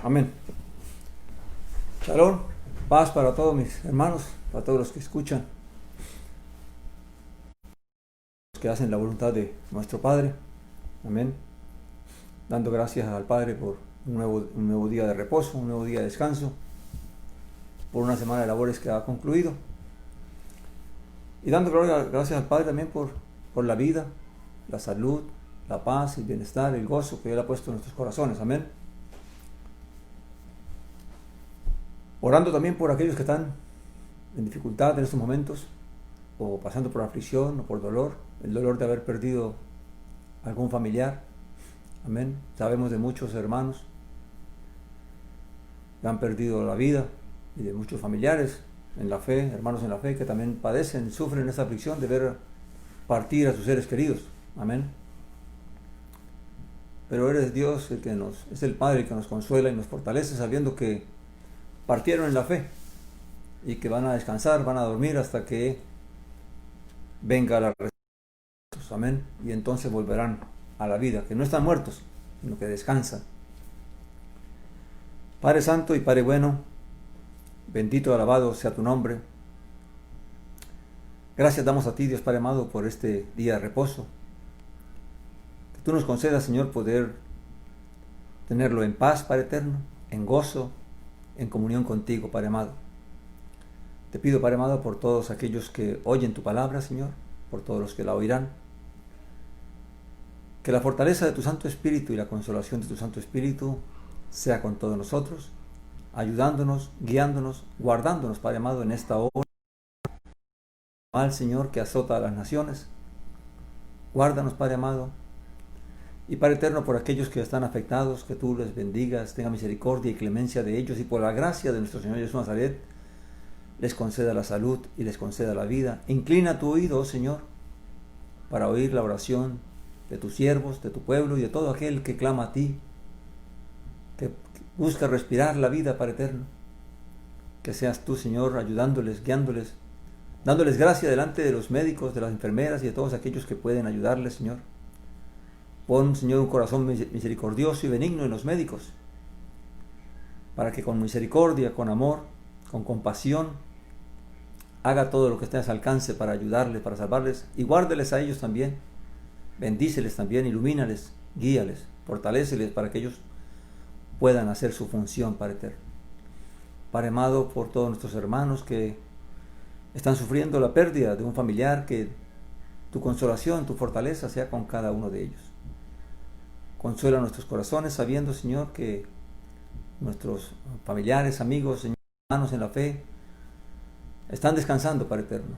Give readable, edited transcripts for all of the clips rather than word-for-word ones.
Amén. Shalom, paz para todos mis hermanos, para todos los que escuchan, los que hacen la voluntad de nuestro Padre. Amén. Dando gracias al Padre por un nuevo día de reposo, un nuevo día de descanso, por una semana de labores que ha concluido. Y dando gracias al Padre también por la vida, la salud, la paz, el bienestar, el gozo que Él ha puesto en nuestros corazones. Amén. Orando también por aquellos que están en dificultad en estos momentos, o pasando por aflicción o por dolor, el dolor de haber perdido algún familiar. Amén. Sabemos de muchos hermanos que han perdido la vida y de muchos familiares en la fe, hermanos en la fe, que también padecen, sufren esta aflicción de ver partir a sus seres queridos. Amén. Pero eres Dios es el Padre que nos consuela y nos fortalece, sabiendo que partieron en la fe y que van a descansar, van a dormir hasta que venga la resurrección. Amén. Y entonces volverán a la vida, que no están muertos, sino que descansan. Padre Santo y Padre bueno, bendito y alabado sea tu nombre. Gracias damos a ti, Dios Padre amado, por este día de reposo. Que tú nos concedas, Señor, poder tenerlo en paz, Padre eterno, en gozo, en comunión contigo, Padre amado. Te pido, Padre amado, por todos aquellos que oyen tu palabra, Señor, por todos los que la oirán, que la fortaleza de tu Santo Espíritu y la consolación de tu Santo Espíritu sea con todos nosotros, ayudándonos, guiándonos, guardándonos, Padre amado, en esta hora mal, Señor, que azota a las naciones. Guárdanos, Padre amado, y Padre eterno, por aquellos que están afectados, que tú les bendigas, tenga misericordia y clemencia de ellos, y por la gracia de nuestro Señor Jesús Nazaret, les conceda la salud y les conceda la vida. Inclina tu oído, oh Señor, para oír la oración de tus siervos, de tu pueblo y de todo aquel que clama a ti, que busca respirar la vida, Padre eterno. Que seas tú, Señor, ayudándoles, guiándoles, dándoles gracia delante de los médicos, de las enfermeras y de todos aquellos que pueden ayudarles, Señor. Pon, Señor, un corazón misericordioso y benigno en los médicos, para que con misericordia, con amor, con compasión, haga todo lo que esté a su alcance para ayudarles, para salvarles, y guárdeles a ellos también. Bendíceles también, ilumínales, guíales, fortaléceles para que ellos puedan hacer su función, Padre eterno. Padre amado, por todos nuestros hermanos que están sufriendo la pérdida de un familiar, que tu consolación, tu fortaleza sea con cada uno de ellos. Consuela nuestros corazones sabiendo, Señor, que nuestros familiares, amigos, Señor, hermanos en la fe, están descansando, Padre eterno.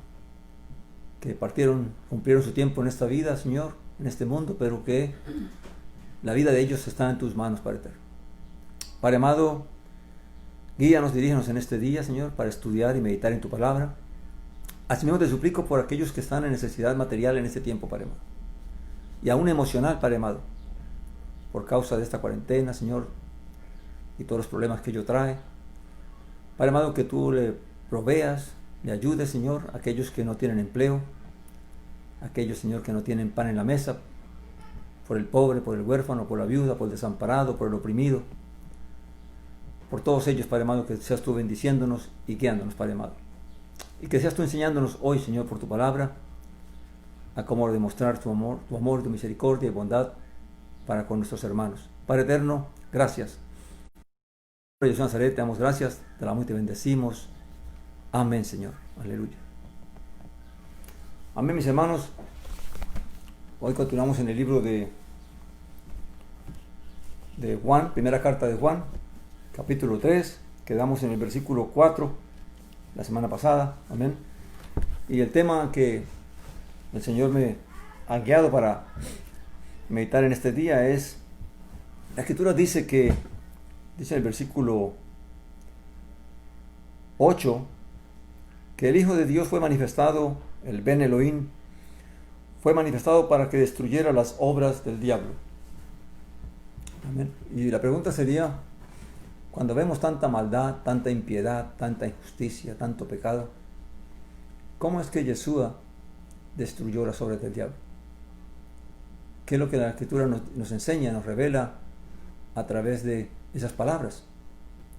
Que cumplieron su tiempo en esta vida, Señor, en este mundo, pero que la vida de ellos está en tus manos, Padre eterno. Padre amado, guíanos, dirígenos en este día, Señor, para estudiar y meditar en tu palabra. Asimismo te suplico por aquellos que están en necesidad material en este tiempo, Padre amado, y aún emocional, Padre amado, por causa de esta cuarentena, Señor, y todos los problemas que ello trae. Padre amado, que tú le proveas, le ayudes, Señor, a aquellos que no tienen empleo, a aquellos, Señor, que no tienen pan en la mesa, por el pobre, por el huérfano, por la viuda, por el desamparado, por el oprimido. Por todos ellos, Padre amado, que seas tú bendiciéndonos y guiándonos, Padre amado. Y que seas tú enseñándonos hoy, Señor, por tu palabra, a cómo demostrar tu amor, tu misericordia y bondad para con nuestros hermanos. Padre eterno, gracias. Por Jesús Nazaret, te damos gracias, te amamos y te bendecimos. Amén, Señor. Aleluya. Amén, mis hermanos. Hoy continuamos en el libro de Juan, primera carta de Juan, capítulo 3. Quedamos en el versículo 4 la semana pasada. Amén. Y el tema que el Señor me ha guiado para meditar en este día es, la Escritura dice en el versículo 8, que el Hijo de Dios fue manifestado, el Ben Elohim, fue manifestado para que destruyera las obras del diablo. Amén. Y la pregunta sería, cuando vemos tanta maldad, tanta impiedad, tanta injusticia, tanto pecado, ¿cómo es que Yeshua destruyó las obras del diablo? ¿Qué es lo que la Escritura nos enseña, nos revela a través de esas palabras?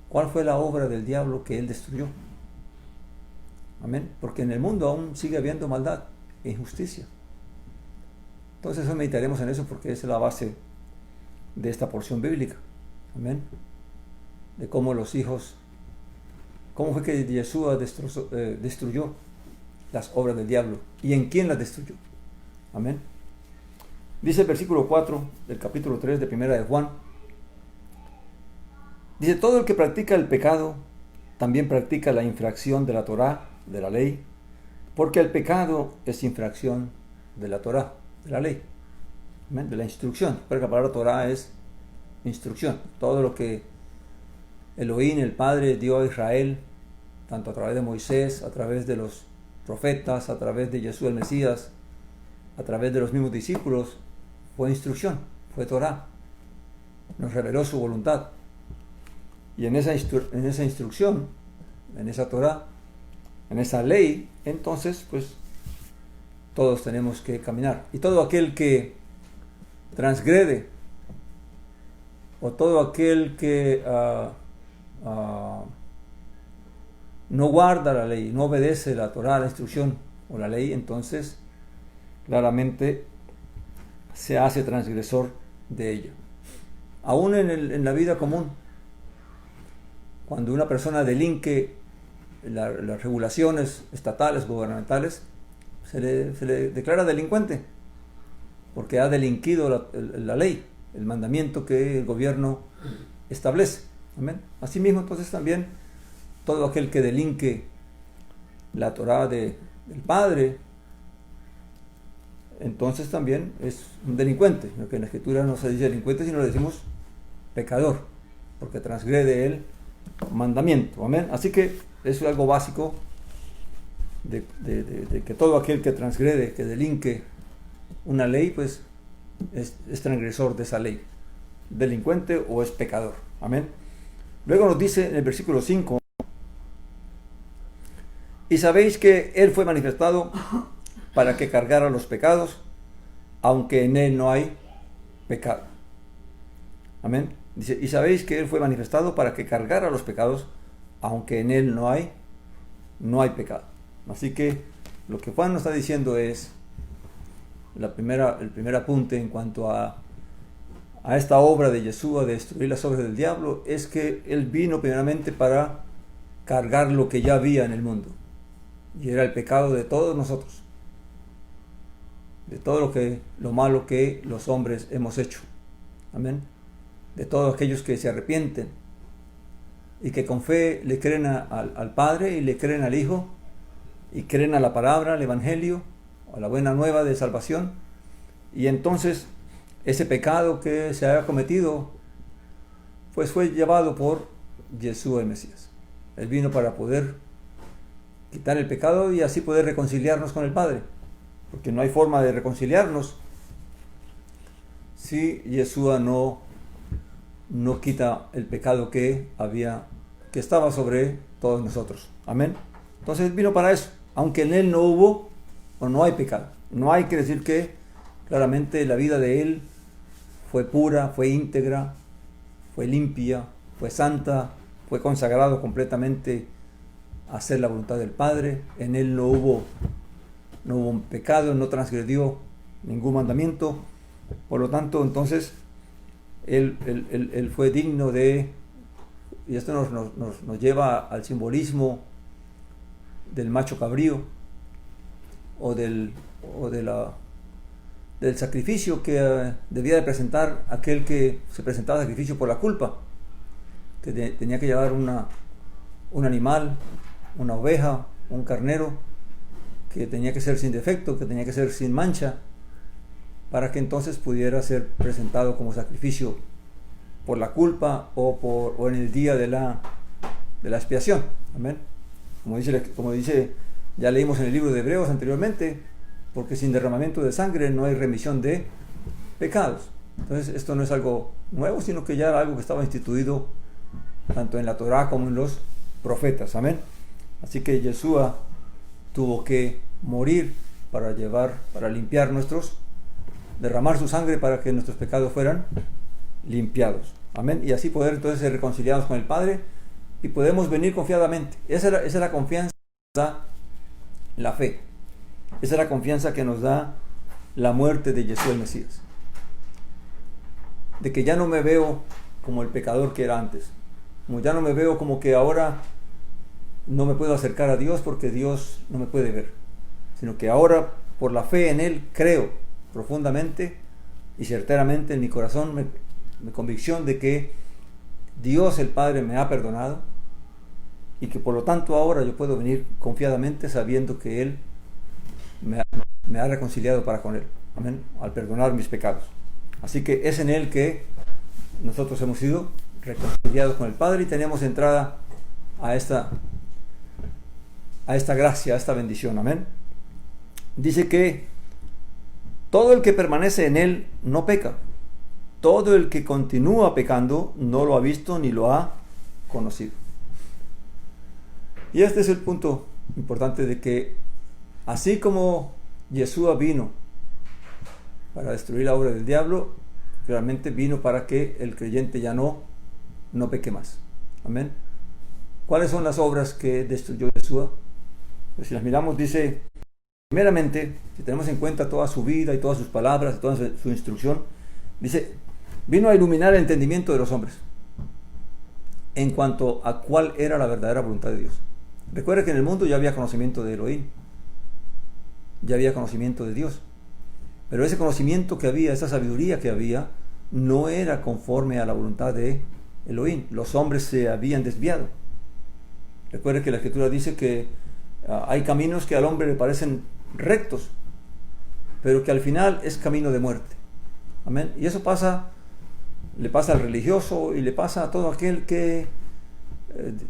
¿Cuál fue la obra del diablo que él destruyó? Amén. Porque en el mundo aún sigue habiendo maldad e injusticia. Entonces hoy meditaremos en eso porque esa es la base de esta porción bíblica. Amén. De cómo los hijos, cómo fue que Yeshua destruyó las obras del diablo y en quién las destruyó. Amén. Dice el versículo 4 del capítulo 3 de Primera de Juan. Dice, todo el que practica el pecado también practica la infracción de la Torá, de la ley, porque el pecado es infracción de la Torá, de la ley, ¿amén? De la instrucción. Porque la palabra Torá es instrucción. Todo lo que Elohim, el Padre, dio a Israel, tanto a través de Moisés, a través de los profetas, a través de Jesús el Mesías, a través de los mismos discípulos, fue instrucción, fue Torá. Nos reveló su voluntad. Y en esa instrucción, en esa Torá, en esa ley, entonces, pues, todos tenemos que caminar. Y todo aquel que transgrede, o todo aquel que no guarda la ley, no obedece la Torá, la instrucción o la ley, entonces, claramente, se hace transgresor de ella. Aún en la vida común, cuando una persona delinque las regulaciones estatales, gubernamentales, se le declara delincuente, porque ha delinquido la ley, el mandamiento que el gobierno establece. ¿Amén? Asimismo, entonces también, todo aquel que delinque la Torá del Padre, entonces también es un delincuente. Lo que en la Escritura no se dice delincuente, sino le decimos pecador, porque transgrede el mandamiento. Amén. Así que eso es algo básico de que todo aquel que transgrede, que delinque una ley, pues es transgresor de esa ley, delincuente o es pecador. Amén. Luego nos dice en el versículo 5, y sabéis que Él fue manifestado para que cargara los pecados, aunque en Él no hay pecado. Amén. Dice, y sabéis que Él fue manifestado para que cargara los pecados, aunque en Él no hay pecado. Así que lo que Juan nos está diciendo es, el primer apunte en cuanto a esta obra de Yeshua, de destruir las obras del diablo, es que Él vino primeramente para cargar lo que ya había en el mundo. Y era el pecado de todos nosotros. De todo lo malo que los hombres hemos hecho. Amén. De todos aquellos que se arrepienten y que con fe le creen al Padre y le creen al Hijo y creen a la palabra, al Evangelio, a la buena nueva de salvación. Y entonces ese pecado que se había cometido pues fue llevado por Jesús el Mesías. Él vino para poder quitar el pecado y así poder reconciliarnos con el Padre, porque no hay forma de reconciliarnos si Yeshua no quita el pecado que estaba sobre todos nosotros. Amén. Entonces vino para eso, aunque en Él no hubo o no hay pecado. No hay que decir que claramente la vida de Él fue pura, fue íntegra, fue limpia, fue santa, fue consagrado completamente a hacer la voluntad del Padre. En Él no hubo un pecado, no transgredió ningún mandamiento. Por lo tanto, entonces, Él fue digno de, y esto nos lleva al simbolismo del macho cabrío, o del sacrificio que debía de presentar aquel que se presentaba sacrificio por la culpa, que tenía que llevar un animal, una oveja, un carnero, que tenía que ser sin defecto, que tenía que ser sin mancha, para que entonces pudiera ser presentado como sacrificio por la culpa o en el día de la expiación. Amén. Como dice, ya leímos en el libro de Hebreos anteriormente, porque sin derramamiento de sangre no hay remisión de pecados. Entonces esto no es algo nuevo, sino que ya era algo que estaba instituido tanto en la Torá como en los profetas. Amén. Así que Yeshua tuvo que morir para limpiar derramar su sangre para que nuestros pecados fueran limpiados. Amén. Y así poder entonces ser reconciliados con el Padre y podemos venir confiadamente. Esa es la confianza que nos da la fe. Esa es la confianza que nos da la muerte de Jesús el Mesías. De que ya no me veo como el pecador que era antes. Como ya no me veo como que ahora no me puedo acercar a Dios porque Dios no me puede ver. Sino que ahora, por la fe en Él, creo profundamente y certeramente en mi corazón, mi convicción de que Dios el Padre me ha perdonado y que por lo tanto ahora yo puedo venir confiadamente sabiendo que Él me ha reconciliado para con Él. Amén. Al perdonar mis pecados. Así que es en Él que nosotros hemos sido reconciliados con el Padre y tenemos entrada a esta gracia, a esta bendición. Amén. Dice que todo el que permanece en Él no peca. Todo el que continúa pecando no lo ha visto ni lo ha conocido. Y este es el punto importante de que así como Yeshua vino para destruir la obra del diablo, realmente vino para que el creyente ya no peque más. Amén. ¿Cuáles son las obras que destruyó Yeshua? Pues si las miramos, dice, primeramente, si tenemos en cuenta toda su vida y todas sus palabras y toda su instrucción, dice, vino a iluminar el entendimiento de los hombres en cuanto a cuál era la verdadera voluntad de Dios. Recuerda que en el mundo ya había conocimiento de Elohim, ya había conocimiento de Dios, pero ese conocimiento que había, esa sabiduría que había, no era conforme a la voluntad de Elohim. Los hombres se habían desviado. Recuerda que la Escritura dice que hay caminos que al hombre le parecen rectos, pero que al final es camino de muerte. Amén. Y eso le pasa al religioso y le pasa a todo aquel que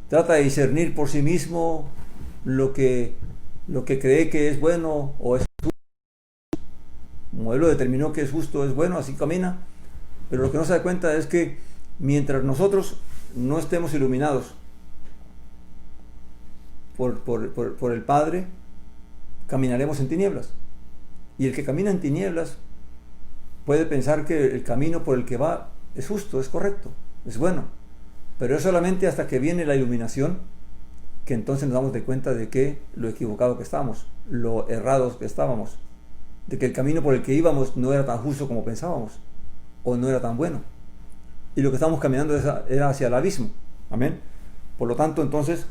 trata de discernir por sí mismo lo que cree que es bueno o es justo. Como él lo determinó que es justo, es bueno, así camina. Pero lo que no se da cuenta es que mientras nosotros no estemos iluminados por el Padre, caminaremos en tinieblas. Y el que camina en tinieblas puede pensar que el camino por el que va es justo, es correcto, es bueno. Pero es solamente hasta que viene la iluminación que entonces nos damos de cuenta de que lo equivocado que estábamos, lo errados que estábamos, de que el camino por el que íbamos no era tan justo como pensábamos, o no era tan bueno. Y lo que estábamos caminando era hacia el abismo. Amén. Por lo tanto, entonces,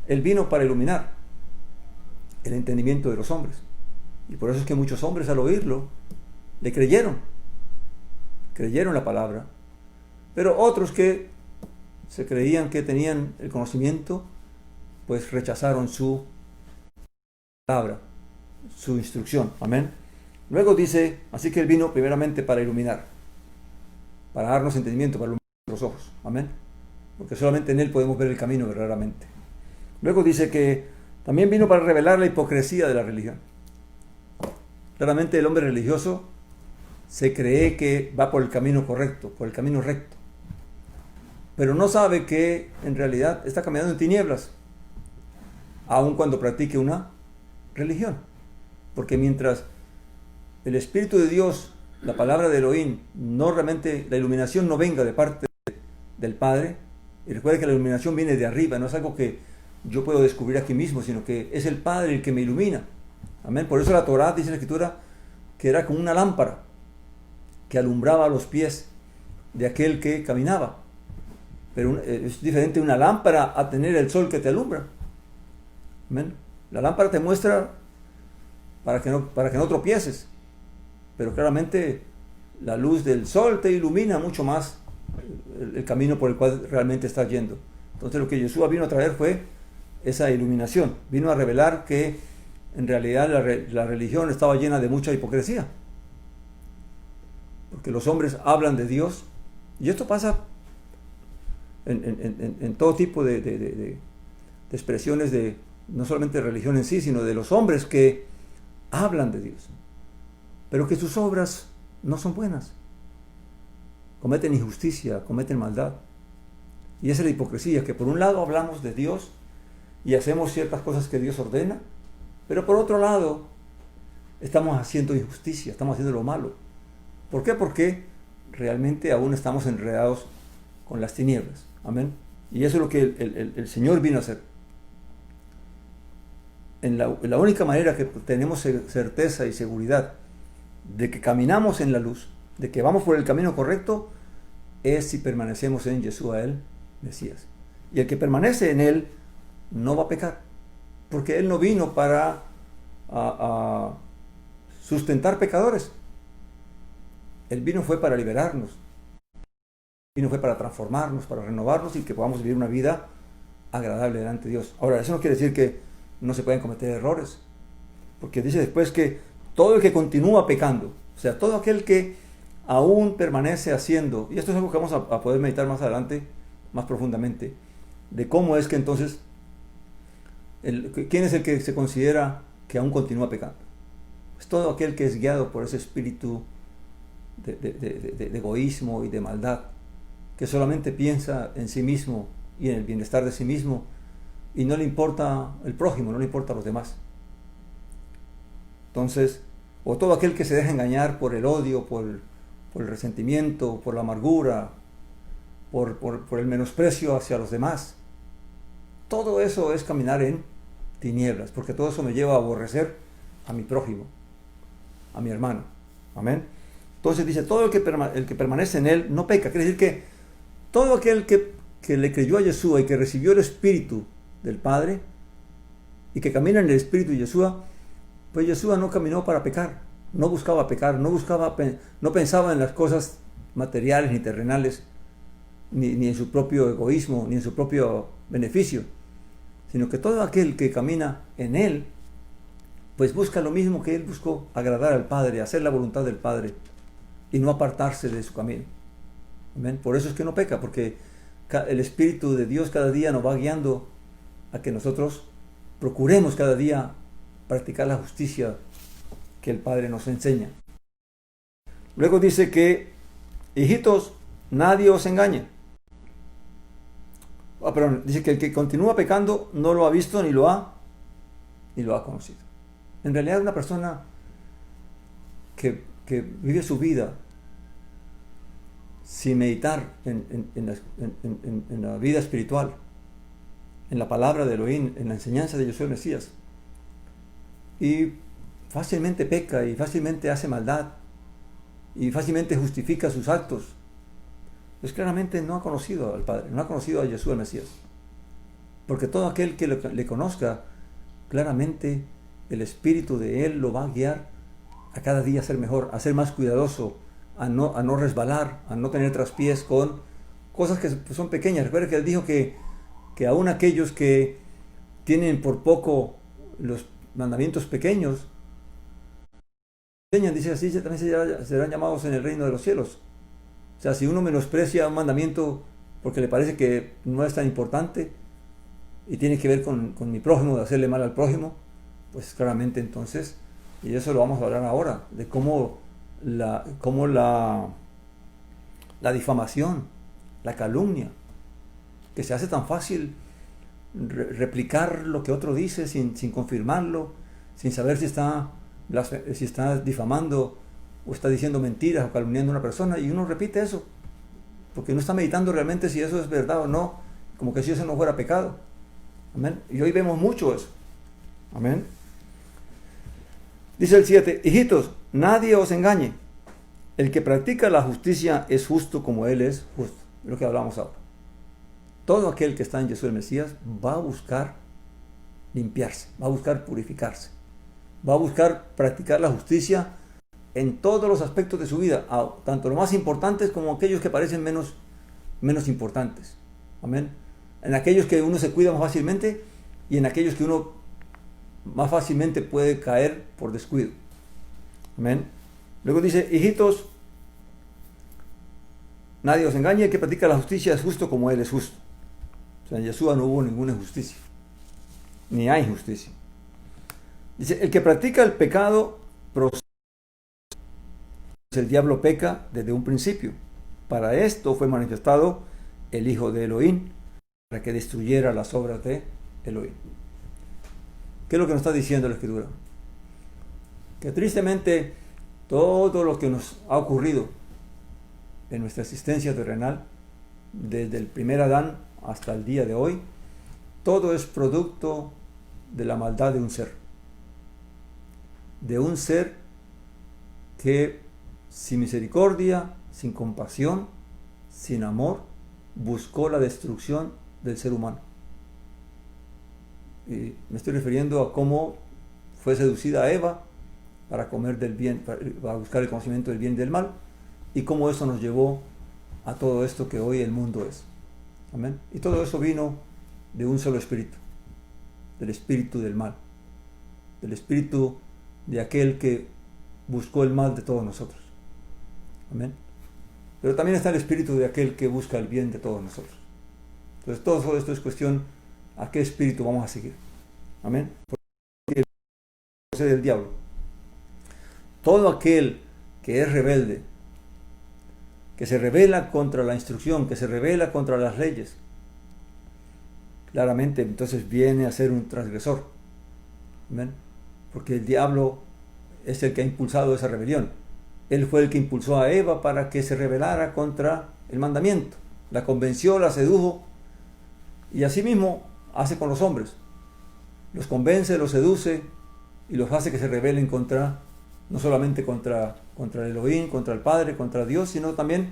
Él vino para iluminar el entendimiento de los hombres. Y por eso es que muchos hombres al oírlo, le creyeron la palabra. Pero otros que se creían que tenían el conocimiento, pues rechazaron su palabra, su instrucción. Amén. Luego dice, así que Él vino primeramente para iluminar, para darnos entendimiento, para iluminar los ojos. Amén. Porque solamente en Él podemos ver el camino verdaderamente. Luego dice que también vino para revelar la hipocresía de la religión. Claramente el hombre religioso se cree que va por el camino correcto, por el camino recto, pero no sabe que en realidad está caminando en tinieblas, aun cuando practique una religión. Porque mientras el Espíritu de Dios, la palabra de Elohim, no realmente, la iluminación no venga de parte del Padre, y recuerde que la iluminación viene de arriba, no es algo que yo puedo descubrir aquí mismo, sino que es el Padre el que me ilumina. Amén. Por eso la Torá dice en la Escritura que era como una lámpara que alumbraba los pies de aquel que caminaba. Pero es diferente una lámpara a tener el sol que te alumbra. Amén. La lámpara te muestra para que no tropieces, pero claramente la luz del sol te ilumina mucho más el camino por el cual realmente estás yendo. Entonces lo que Yeshua vino a traer fue esa iluminación, vino a revelar que en realidad la religión estaba llena de mucha hipocresía, porque los hombres hablan de Dios, y esto pasa en todo tipo de expresiones de no solamente de religión en sí, sino de los hombres que hablan de Dios, pero que sus obras no son buenas, cometen injusticia, cometen maldad. Y esa es la hipocresía, que por un lado hablamos de Dios y hacemos ciertas cosas que Dios ordena, pero por otro lado estamos haciendo injusticia, estamos haciendo lo malo. ¿Por qué? Porque realmente aún estamos enredados con las tinieblas. Amén. Y eso es lo que el Señor vino a hacer. La única manera que tenemos certeza y seguridad de que caminamos en la luz, de que vamos por el camino correcto, es si permanecemos en Yeshua, el Mesías. Y el que permanece en Él no va a pecar, porque Él no vino para a sustentar pecadores. Él vino fue para liberarnos, vino fue para transformarnos, para renovarnos y que podamos vivir una vida agradable delante de Dios. Ahora, eso no quiere decir que no se pueden cometer errores, porque dice después que todo el que continúa pecando, o sea, todo aquel que aún permanece haciendo, y esto es algo que vamos a poder meditar más adelante, más profundamente, de cómo es que entonces, ¿quién es el que se considera que aún continúa pecando? Es todo aquel que es guiado por ese espíritu de egoísmo y de maldad, que solamente piensa en sí mismo y en el bienestar de sí mismo, y no le importa el prójimo, no le importa a los demás. Entonces, o todo aquel que se deja engañar por el odio, por el resentimiento, por la amargura, por el menosprecio hacia los demás. Todo eso es caminar en tinieblas, porque todo eso me lleva a aborrecer a mi prójimo, a mi hermano. Amén. Entonces dice, todo el que permanece en Él no peca. Quiere decir que todo aquel que le creyó a Yeshua y que recibió el Espíritu del Padre y que camina en el Espíritu de Yeshua, pues Yeshua no caminó para pecar, no buscaba pecar, no pensaba en las cosas materiales ni terrenales, ni en su propio egoísmo, ni en su propio beneficio, sino que todo aquel que camina en Él, pues busca lo mismo que Él buscó, agradar al Padre, hacer la voluntad del Padre y no apartarse de su camino. Amén. Por eso es que no peca, porque el Espíritu de Dios cada día nos va guiando a que nosotros procuremos cada día practicar la justicia que el Padre nos enseña. Luego dice que, hijitos, nadie os engañe. Perdón, dice que el que continúa pecando no lo ha visto ni lo ha conocido. En realidad una persona que vive su vida sin meditar en la vida espiritual, en la palabra de Elohim, en la enseñanza de Yeshua el Mesías, y fácilmente peca y fácilmente hace maldad y fácilmente justifica sus actos, pues claramente no ha conocido al Padre, no ha conocido a Yeshua el Mesías, porque todo aquel que le conozca, claramente el Espíritu de Él lo va a guiar a cada día a ser mejor, a ser más cuidadoso, a no resbalar, a no tener traspiés con cosas que son pequeñas. Recuerda que Él dijo que aún aquellos que tienen por poco los mandamientos pequeños, dice así, también serán llamados en el reino de los cielos. O sea, si uno menosprecia un mandamiento porque le parece que no es tan importante y tiene que ver con mi prójimo, de hacerle mal al prójimo, pues claramente entonces, y eso lo vamos a hablar ahora, de cómo la difamación, la calumnia, que se hace tan fácil replicar lo que otro dice sin confirmarlo, sin saber si está difamando o está diciendo mentiras o calumniando a una persona, y uno repite eso porque no está meditando realmente si eso es verdad o no, como que si eso no fuera pecado. Amén. Y hoy vemos mucho eso. Amén. Dice el 7, hijitos, nadie os engañe. El que practica la justicia es justo como Él es justo. Es lo que hablamos ahora. Todo aquel que está en Yeshua el Mesías va a buscar limpiarse, va a buscar purificarse, va a buscar practicar la justicia en todos los aspectos de su vida, tanto los más importantes como aquellos que parecen menos importantes. Amén. En aquellos que uno se cuida más fácilmente y en aquellos que uno más fácilmente puede caer por descuido. Amén. Luego dice, hijitos, nadie os engañe, el que practica la justicia es justo como Él es justo. O sea, en Yeshua no hubo ninguna injusticia, ni hay justicia. Dice, el que practica el pecado procede. El diablo peca desde un principio. Para esto fue manifestado el Hijo de Elohim, para que destruyera las obras de Elohim. ¿Qué es lo que nos está diciendo la Escritura? Que tristemente todo lo que nos ha ocurrido en nuestra existencia terrenal, desde el primer Adán hasta el día de hoy, todo es producto de la maldad de un ser. De un ser que sin misericordia, sin compasión, sin amor, buscó la destrucción del ser humano. Y me estoy refiriendo a cómo fue seducida Eva para comer del bien, para buscar el conocimiento del bien y del mal, y cómo eso nos llevó a todo esto que hoy el mundo es. Amén. Y todo eso vino de un solo espíritu, del espíritu del mal, del espíritu de aquel que buscó el mal de todos nosotros. Amén. Pero también está el espíritu de aquel que busca el bien de todos nosotros. Entonces todo esto es cuestión a qué espíritu vamos a seguir. Amén. Porque el del diablo. Todo aquel que es rebelde, que se rebela contra la instrucción, que se rebela contra las leyes, claramente entonces viene a ser un transgresor. Amén. Porque el diablo es el que ha impulsado esa rebelión. Él fue el que impulsó a Eva para que se rebelara contra el mandamiento. La convenció, la sedujo, y así mismo hace con los hombres. Los convence, los seduce y los hace que se rebelen contra, no solamente contra el Elohim, contra el Padre, contra Dios, sino también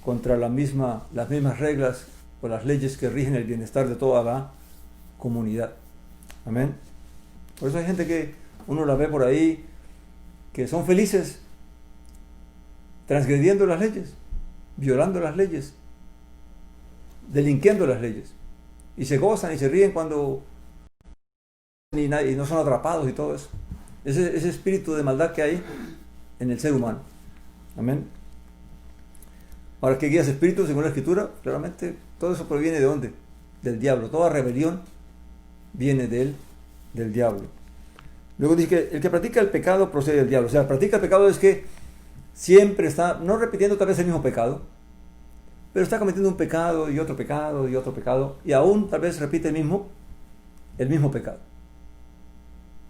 contra las mismas reglas o las leyes que rigen el bienestar de toda la comunidad. Amén. Por eso hay gente que uno la ve por ahí que son felices transgrediendo las leyes, violando las leyes, delinquiendo las leyes, y se gozan y se ríen cuando y no son atrapados y todo eso. Ese espíritu de maldad que hay en el ser humano. Amén. Ahora, ¿qué guías espíritus según la Escritura? Claramente todo eso proviene de ¿dónde? Del diablo. Toda rebelión viene del diablo. Luego dice que el que practica el pecado procede del diablo. O sea, practica el pecado es que siempre está, no repitiendo tal vez el mismo pecado, pero está cometiendo un pecado y otro pecado y otro pecado, y aún tal vez repite el mismo pecado.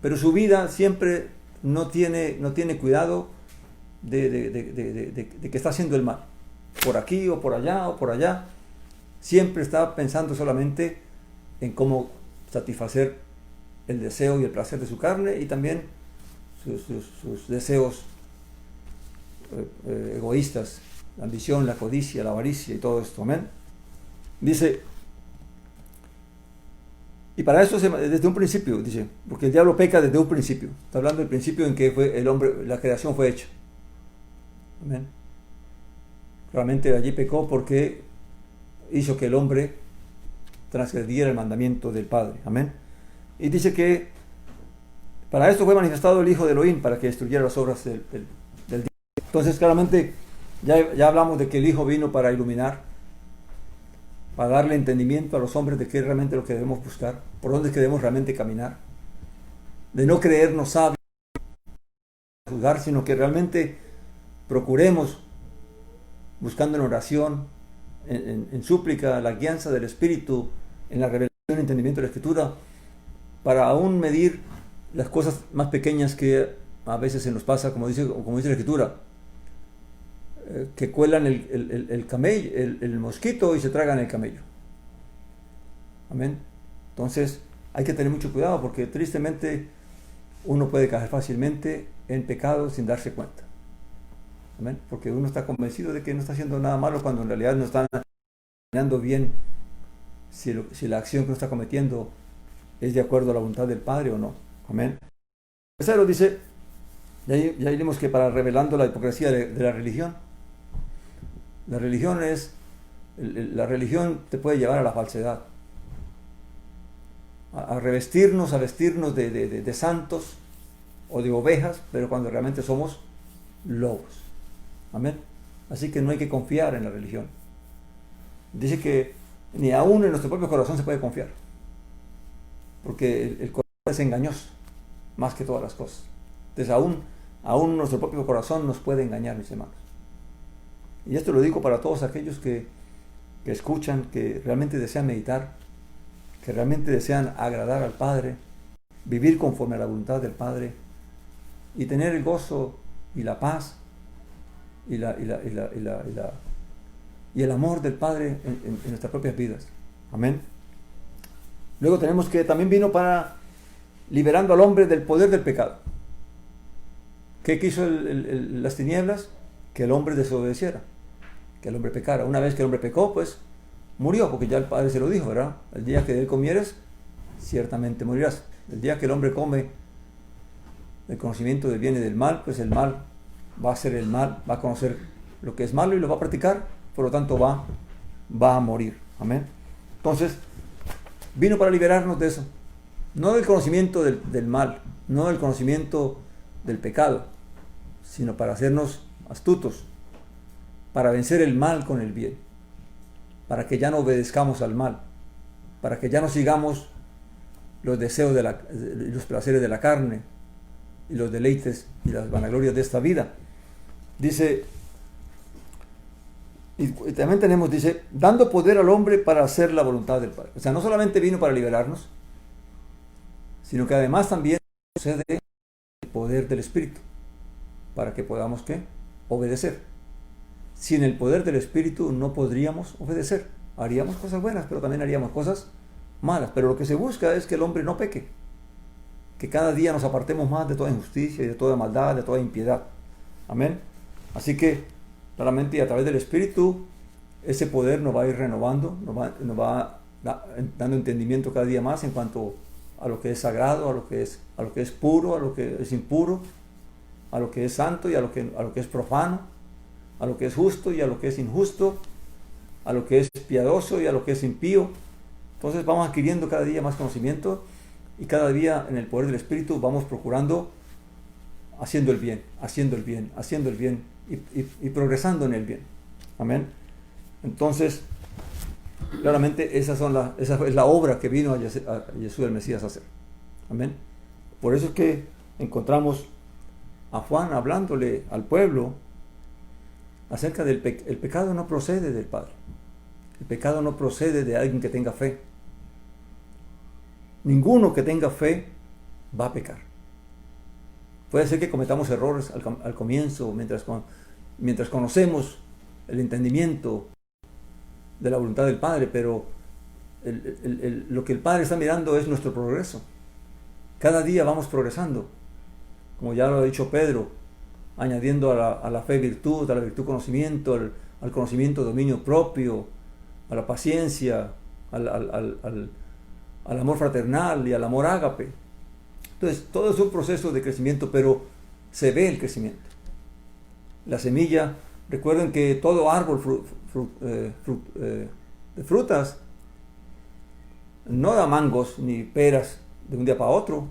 Pero su vida siempre no tiene cuidado de que está haciendo el mal, por aquí o por allá o por allá. Siempre está pensando solamente en cómo satisfacer el deseo y el placer de su carne, y también sus deseos egoístas, la ambición, la codicia, la avaricia y todo esto. Amén. Dice, y para eso desde un principio, dice, porque el diablo peca desde un principio. Está hablando del principio en que fue el hombre, la creación fue hecha. Amén. Claramente allí pecó porque hizo que el hombre transgrediera el mandamiento del Padre. Amén. Y dice que para esto fue manifestado el Hijo de Elohim, para que destruyera las obras del diablo. Entonces claramente ya hablamos de que el Hijo vino para iluminar, para darle entendimiento a los hombres de qué es realmente lo que debemos buscar, por dónde es que debemos realmente caminar, de no creernos sabios, juzgar, sino que realmente procuremos, buscando en oración, en súplica, la guianza del Espíritu, en la revelación y entendimiento de la Escritura, para aún medir las cosas más pequeñas que a veces se nos pasa, como dice la Escritura, que cuelan el camello, el mosquito, y se tragan el camello. Amén. Entonces hay que tener mucho cuidado, porque tristemente uno puede caer fácilmente en pecado sin darse cuenta. Amén. Porque uno está convencido de que no está haciendo nada malo, cuando en realidad no está caminando bien, si la acción que uno está cometiendo es de acuerdo a la voluntad del Padre o no. Amén. Tercero dice, ya vimos que para revelando la hipocresía de la religión. La religión te puede llevar a la falsedad, a vestirnos de santos o de ovejas, pero cuando realmente somos lobos. Amén. Así que no hay que confiar en la religión. Dice que ni aún en nuestro propio corazón se puede confiar, porque el corazón es engañoso más que todas las cosas. Entonces aún nuestro propio corazón nos puede engañar, mis hermanos. Y esto lo digo para todos aquellos que escuchan, que realmente desean meditar, que realmente desean agradar al Padre, vivir conforme a la voluntad del Padre, y tener el gozo y la paz y el amor del Padre en nuestras propias vidas. Amén. Luego tenemos que también vino para liberando al hombre del poder del pecado. ¿Qué quiso las tinieblas? Que el hombre desobedeciera, que el hombre pecara. Una vez que el hombre pecó, pues murió, porque ya el Padre se lo dijo, ¿verdad? El día que de él comieres, ciertamente morirás. El día que el hombre come el conocimiento del bien y del mal, pues el mal va a ser el mal, va a conocer lo que es malo y lo va a practicar, por lo tanto va a morir. Amén. Entonces, vino para liberarnos de eso. No del conocimiento del mal, no del conocimiento del pecado, sino para hacernos astutos, para vencer el mal con el bien, para que ya no obedezcamos al mal, para que ya no sigamos los deseos y los placeres de la carne y los deleites y las vanaglorias de esta vida. Dice, y también tenemos, dice, dando poder al hombre para hacer la voluntad del Padre. O sea, no solamente vino para liberarnos, sino que además también concede el poder del Espíritu, para que podamos, ¿qué? Obedecer. Sin el poder del Espíritu no podríamos obedecer. Haríamos cosas buenas, pero también haríamos cosas malas. Pero lo que se busca es que el hombre no peque, que cada día nos apartemos más de toda injusticia y de toda maldad, de toda impiedad. Amén. Así que, claramente, y a través del Espíritu, ese poder nos va a ir renovando, nos va dando entendimiento cada día más en cuanto a lo que es sagrado, a lo que es puro, a lo que es impuro, a lo que es santo y a lo que es profano, a lo que es justo y a lo que es injusto, a lo que es piadoso y a lo que es impío. Entonces vamos adquiriendo cada día más conocimiento y cada día en el poder del Espíritu vamos procurando haciendo el bien, haciendo el bien, haciendo el bien y progresando en el bien. Amén. Entonces, claramente esa es la obra que vino a Jesús el Mesías a hacer. Amén. Por eso es que encontramos a Juan hablándole al pueblo acerca del el pecado no procede del Padre. El pecado no procede de alguien que tenga fe. Ninguno que tenga fe va a pecar. Puede ser que cometamos errores al comienzo, mientras conocemos el entendimiento de la voluntad del Padre, pero lo que el Padre está mirando es nuestro progreso. Cada día vamos progresando, como ya lo ha dicho Pedro, añadiendo a la fe virtud, a la virtud conocimiento, al conocimiento dominio propio, a la paciencia, al amor fraternal y al amor ágape. Entonces, todo es un proceso de crecimiento, pero se ve el crecimiento. La semilla, recuerden que todo árbol de frutas no da mangos ni peras de un día para otro,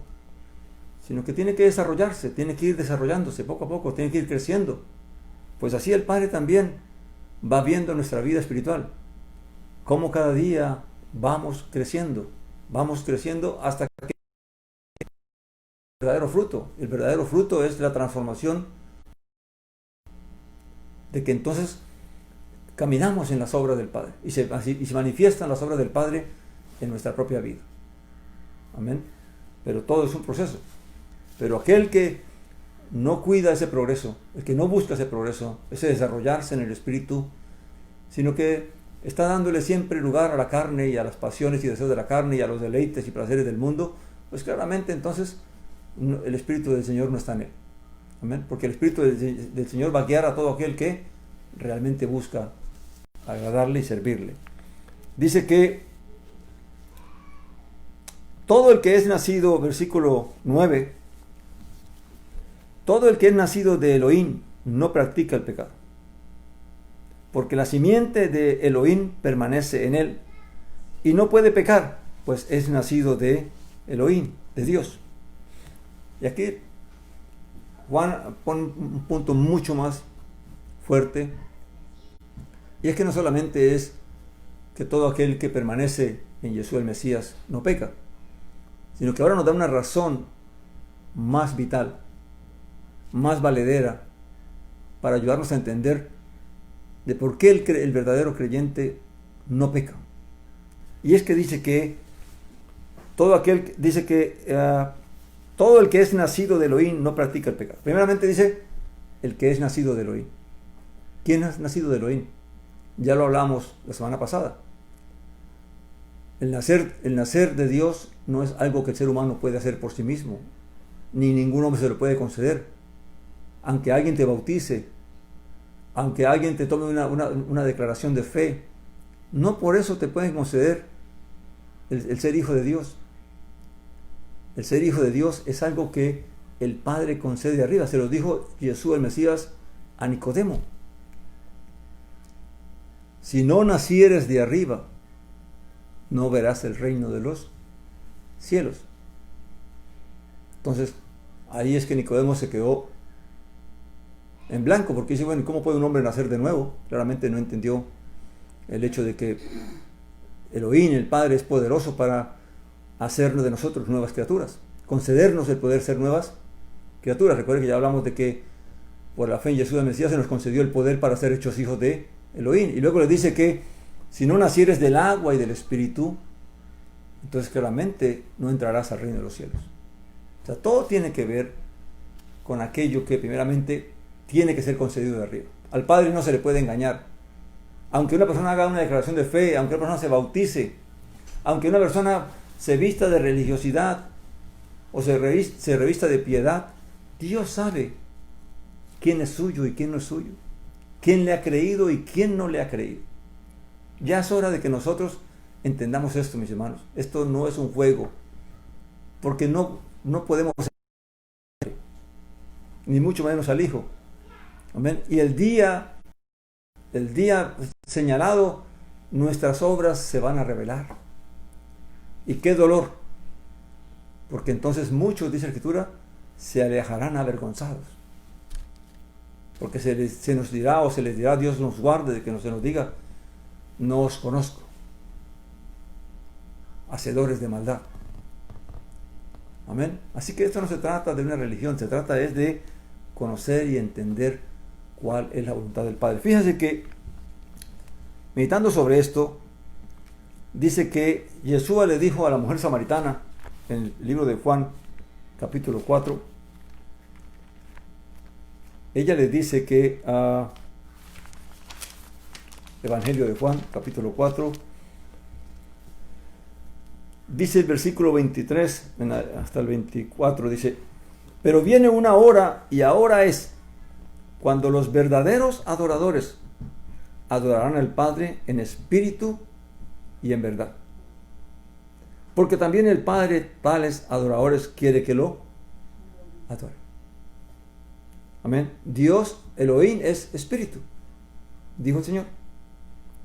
sino que tiene que desarrollarse, tiene que ir desarrollándose poco a poco, tiene que ir creciendo. Pues así el Padre también va viendo nuestra vida espiritual, cómo cada día vamos creciendo hasta que el verdadero fruto es la transformación de que entonces caminamos en las obras del Padre y se manifiestan las obras del Padre en nuestra propia vida. Amén. Pero todo es un proceso. Pero aquel que no cuida ese progreso, el que no busca ese progreso, ese desarrollarse en el Espíritu, sino que está dándole siempre lugar a la carne y a las pasiones y deseos de la carne y a los deleites y placeres del mundo, pues claramente entonces el Espíritu del Señor no está en él. Amén. Porque el Espíritu del Señor va a guiar a todo aquel que realmente busca agradarle y servirle. Dice que todo el que es nacido, versículo 9, todo el que es nacido de Elohim no practica el pecado, porque la simiente de Elohim permanece en él y no puede pecar, pues es nacido de Elohim, de Dios. Y aquí Juan pone un punto mucho más fuerte, y es que no solamente es que todo aquel que permanece en Jesús el Mesías no peca, sino que ahora nos da una razón más vital, más valedera, para ayudarnos a entender de por qué el verdadero creyente no peca. Y es que dice que todo el que es nacido de Elohim no practica el pecado. Primeramente dice el que es nacido de Elohim. ¿Quién es nacido de Elohim? Ya lo hablamos la semana pasada. El nacer de Dios no es algo que el ser humano puede hacer por sí mismo, ni ningún hombre se lo puede conceder. Aunque alguien te bautice, aunque alguien te tome una declaración de fe, no por eso te pueden conceder el ser hijo de Dios. El ser hijo de Dios es algo que el Padre concede de arriba. Se lo dijo Jesús el Mesías a Nicodemo. Si no nacieres de arriba, no verás el reino de los cielos. Entonces, ahí es que Nicodemo se quedó en blanco, porque dice, bueno, ¿cómo puede un hombre nacer de nuevo? Claramente no entendió el hecho de que Elohim, el Padre, es poderoso para hacernos de nosotros nuevas criaturas, concedernos el poder ser nuevas criaturas. Recuerden que ya hablamos de que por la fe en Jesús el Mesías se nos concedió el poder para ser hechos hijos de Elohim. Y luego les dice que si no nacieres del agua y del Espíritu, entonces claramente no entrarás al reino de los cielos. O sea, todo tiene que ver con aquello que primeramente tiene que ser concedido de arriba. Al Padre no se le puede engañar. Aunque una persona haga una declaración de fe, aunque una persona se bautice, aunque una persona se vista de religiosidad o se revista de piedad, Dios sabe quién es suyo y quién no es suyo, quién le ha creído y quién no le ha creído. Ya es hora de que nosotros entendamos esto, mis hermanos. Esto no es un juego, porque no podemos, ni mucho menos al Hijo. Amén. Y el día señalado, nuestras obras se van a revelar. Y qué dolor, porque entonces muchos, dice la Escritura, se alejarán avergonzados. Porque se nos dirá, o se les dirá, Dios nos guarde de que se nos diga, no os conozco, hacedores de maldad. Amén. Así que esto no se trata de una religión, se trata es de conocer y entender cuál es la voluntad del Padre. Fíjense que, meditando sobre esto, dice que Yeshua le dijo a la mujer samaritana, en el libro de Juan, capítulo 4, ella le dice que, Evangelio de Juan, capítulo 4, dice el versículo 23 hasta el 24, dice, pero viene una hora, y ahora es, cuando los verdaderos adoradores adorarán al Padre en espíritu y en verdad. Porque también el Padre tales adoradores quiere que lo adoren. Amén. Dios, Elohim, es espíritu, dijo el Señor.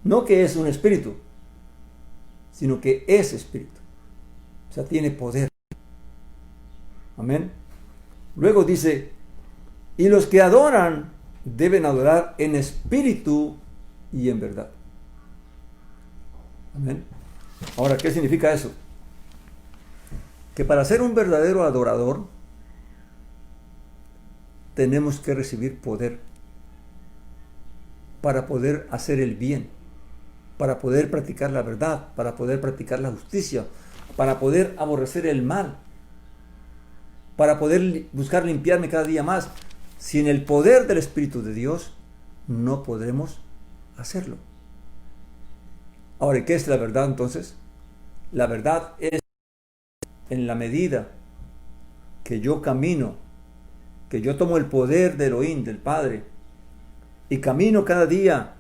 No que es un espíritu, sino que es espíritu. O sea, tiene poder. Amén. Luego dice, y los que adoran deben adorar en espíritu y en verdad. Amén. Ahora, ¿qué significa eso? Que para ser un verdadero adorador tenemos que recibir poder para poder hacer el bien, para poder practicar la verdad, para poder practicar la justicia, para poder aborrecer el mal, para poder buscar limpiarme cada día más. Sin el poder del Espíritu de Dios no podremos hacerlo. Ahora, ¿qué es la verdad entonces? La verdad es en la medida que yo camino, que yo tomo el poder de Elohim, del Padre, y camino cada día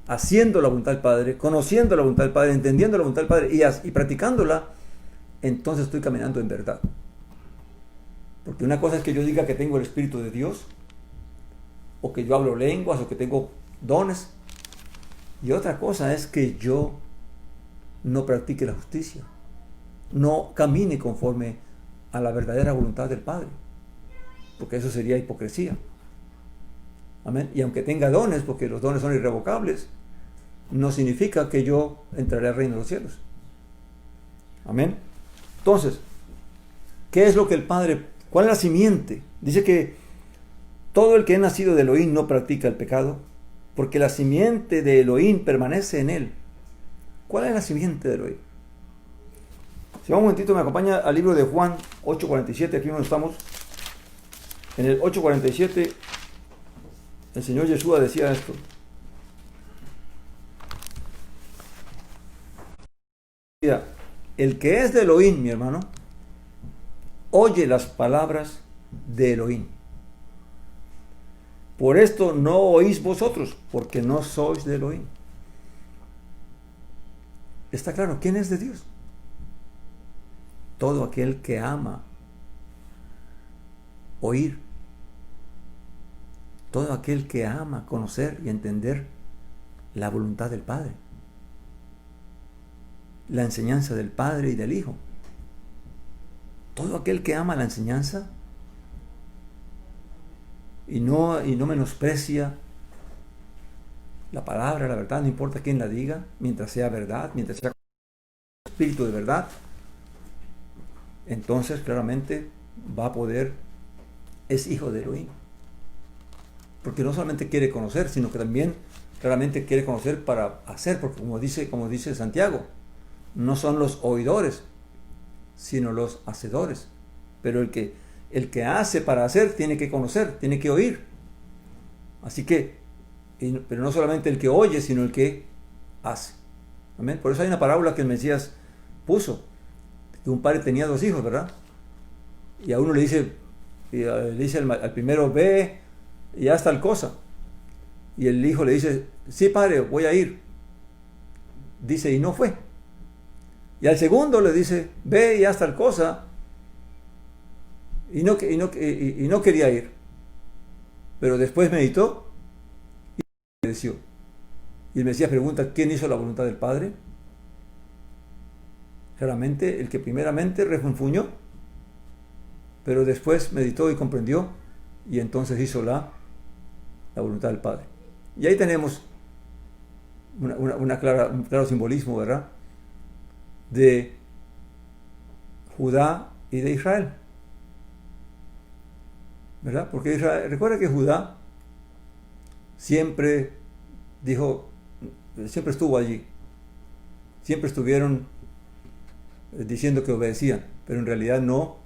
haciendo la voluntad del Padre, conociendo la voluntad del Padre, entendiendo la voluntad del Padre y practicándola, entonces estoy caminando en verdad. Porque una cosa es que yo diga que tengo el Espíritu de Dios, o que yo hablo lenguas, o que tengo dones, y otra cosa es que yo no practique la justicia, no camine conforme a la verdadera voluntad del Padre, porque eso sería hipocresía. Amén. Y aunque tenga dones, porque los dones son irrevocables, no significa que yo entraré al reino de los cielos. Amén. Entonces, ¿qué es lo que el Padre, cuál es la simiente? Dice que todo el que es nacido de Elohim no practica el pecado, porque la simiente de Elohim permanece en él. ¿Cuál es la simiente de Elohim? Si va un momentito, me acompaña al libro de Juan 8:47, aquí donde estamos. En el 8:47, el Señor Yeshua decía esto. el que es de Elohim, mi hermano, oye las palabras de Elohim. Por esto no oís vosotros, porque no sois de Elohim. Está claro, ¿quién es de Dios? Todo aquel que ama oír. Todo aquel que ama conocer y entender la voluntad del Padre. La enseñanza del Padre y del Hijo. Todo aquel que ama la enseñanza y no menosprecia la palabra, la verdad, no importa quién la diga, mientras sea verdad, mientras sea espíritu de verdad, entonces claramente va a poder, es hijo de Elohim. Porque no solamente quiere conocer, sino que también claramente quiere conocer para hacer, porque como dice Santiago, no son los oidores, sino los hacedores. Pero el que hace para hacer tiene que conocer, tiene que oír. Así que, pero no solamente el que oye, sino el que hace. Amén. Por eso hay una parábola que el Mesías puso, que un padre tenía 2 hijos, ¿verdad? Y a uno le dice al primero, ve y haz tal cosa. Y el hijo le dice, sí padre, voy a ir. Dice, y no fue. Y al segundo le dice, ve y haz tal cosa. Y no quería ir. Pero después meditó y obedeció. Y el Mesías pregunta, ¿quién hizo la voluntad del Padre? Claramente, el que primeramente refunfuñó, pero después meditó y comprendió, y entonces hizo la voluntad del Padre. Y ahí tenemos un claro simbolismo, ¿verdad?, de Judá y de Israel, ¿verdad? Porque Israel, recuerda que Judá siempre estuvo allí, siempre estuvieron diciendo que obedecían, pero en realidad no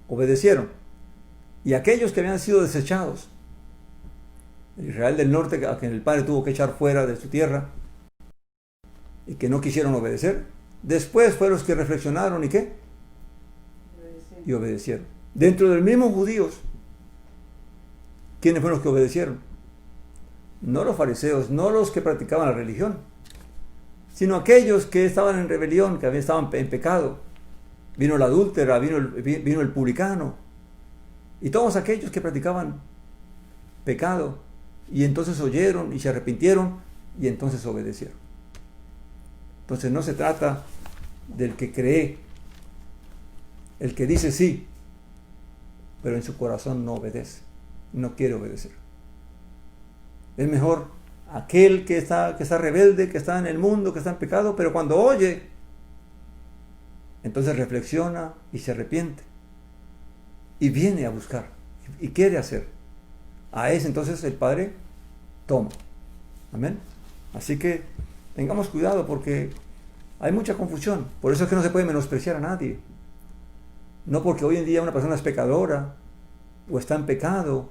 obedecieron. Y aquellos que habían sido desechados, el Israel del norte, a quien el Padre tuvo que echar fuera de su tierra y que no quisieron obedecer, después fueron los que reflexionaron y ¿qué? Y obedecieron. Dentro del mismo judíos, ¿quiénes fueron los que obedecieron? No los fariseos, no los que practicaban la religión, sino aquellos que estaban en rebelión, que estaban en pecado. Vino la adúltera, vino el publicano, y todos aquellos que practicaban pecado, y entonces oyeron y se arrepintieron, y entonces obedecieron. Entonces no se trata del que cree, el que dice sí, pero en su corazón no obedece, no quiere obedecer. Es mejor aquel que está rebelde, que está en el mundo, que está en pecado, pero cuando oye, entonces reflexiona y se arrepiente y viene a buscar y quiere hacer. A ese entonces el Padre toma. Amén. Así que tengamos cuidado porque hay mucha confusión. Por eso es que no se puede menospreciar a nadie. No porque hoy en día una persona es pecadora o está en pecado,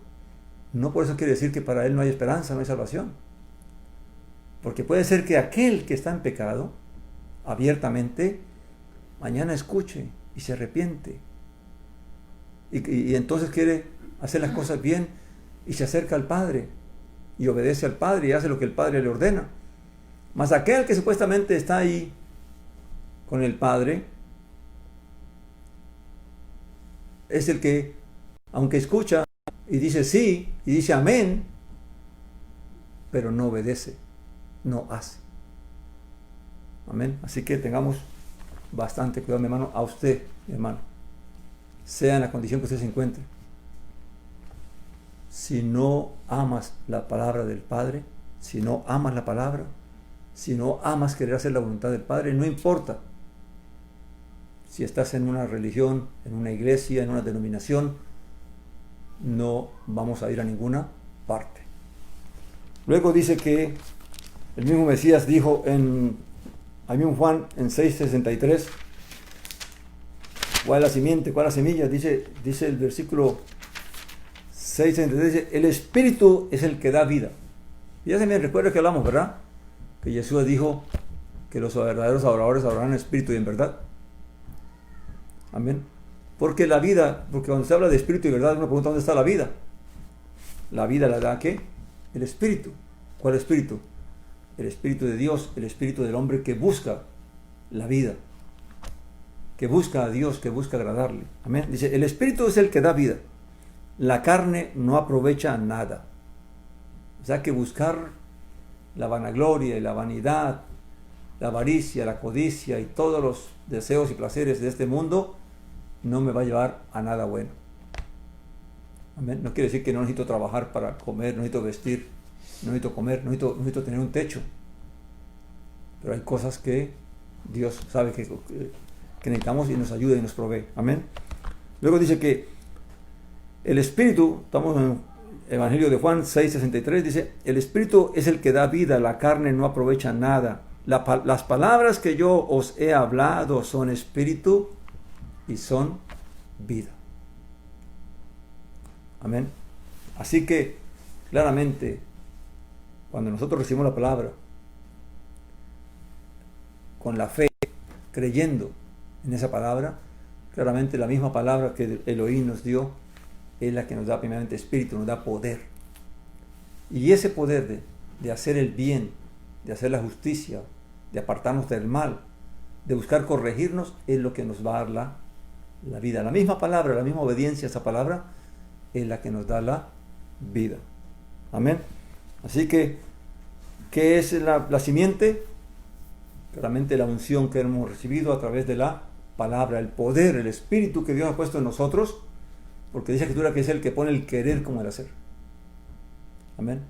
no por eso quiere decir que para él no hay esperanza, no hay salvación. Porque puede ser que aquel que está en pecado, abiertamente, mañana escuche y se arrepiente. Y entonces quiere hacer las cosas bien y se acerca al Padre y obedece al Padre y hace lo que el Padre le ordena. Mas aquel que supuestamente está ahí con el Padre es el que, aunque escucha y dice sí y dice amén, pero no obedece, no hace. Amén. Así que tengamos bastante cuidado, mi hermano, a usted, mi hermano, sea en la condición que usted se encuentre. Si no amas la palabra del Padre, si no amas la palabra, si no amas querer hacer la voluntad del Padre, no importa si estás en una religión, en una iglesia, en una denominación, no vamos a ir a ninguna parte. Luego dice que el mismo Mesías dijo al mismo Juan en 6:63, ¿cuál es la simiente? ¿Cuál es la semilla? Dice el versículo 6:63, dice, el Espíritu es el que da vida. Y ya se me recuerda que hablamos, ¿verdad? Que Jesús dijo que los verdaderos adoradores adorarán en espíritu y en verdad. Amén. Porque la vida, porque cuando se habla de espíritu y verdad, uno pregunta dónde está la vida. La vida la da ¿qué? El espíritu. ¿Cuál espíritu? El espíritu de Dios, el espíritu del hombre que busca la vida, que busca a Dios, que busca agradarle. Amén. Dice, el espíritu es el que da vida. La carne no aprovecha nada. O sea que buscar la vanagloria y la vanidad, la avaricia, la codicia y todos los deseos y placeres de este mundo no me va a llevar a nada bueno. Amén. No quiere decir que no necesito trabajar para comer, no necesito vestir, no necesito comer, no necesito tener un techo. Pero hay cosas que Dios sabe que necesitamos y nos ayuda y nos provee. Amén. Luego dice que el Espíritu, estamos en el Evangelio de Juan 6:63, dice, el Espíritu es el que da vida, la carne no aprovecha nada. Las palabras que yo os he hablado son Espíritu y son vida. Amén. Así que, claramente, cuando nosotros recibimos la palabra, con la fe, creyendo en esa palabra, claramente la misma palabra que Elohim nos dio es la que nos da primeramente espíritu, nos da poder. Y ese poder de hacer el bien, de hacer la justicia, de apartarnos del mal, de buscar corregirnos, es lo que nos va a dar la vida. La misma palabra, la misma obediencia a esa palabra es la que nos da la vida. Amén. Así que, ¿qué es la simiente? Claramente la unción que hemos recibido a través de la palabra, el poder, el espíritu que Dios ha puesto en nosotros, porque dice la Escritura que es el que pone el querer como el hacer. Amén.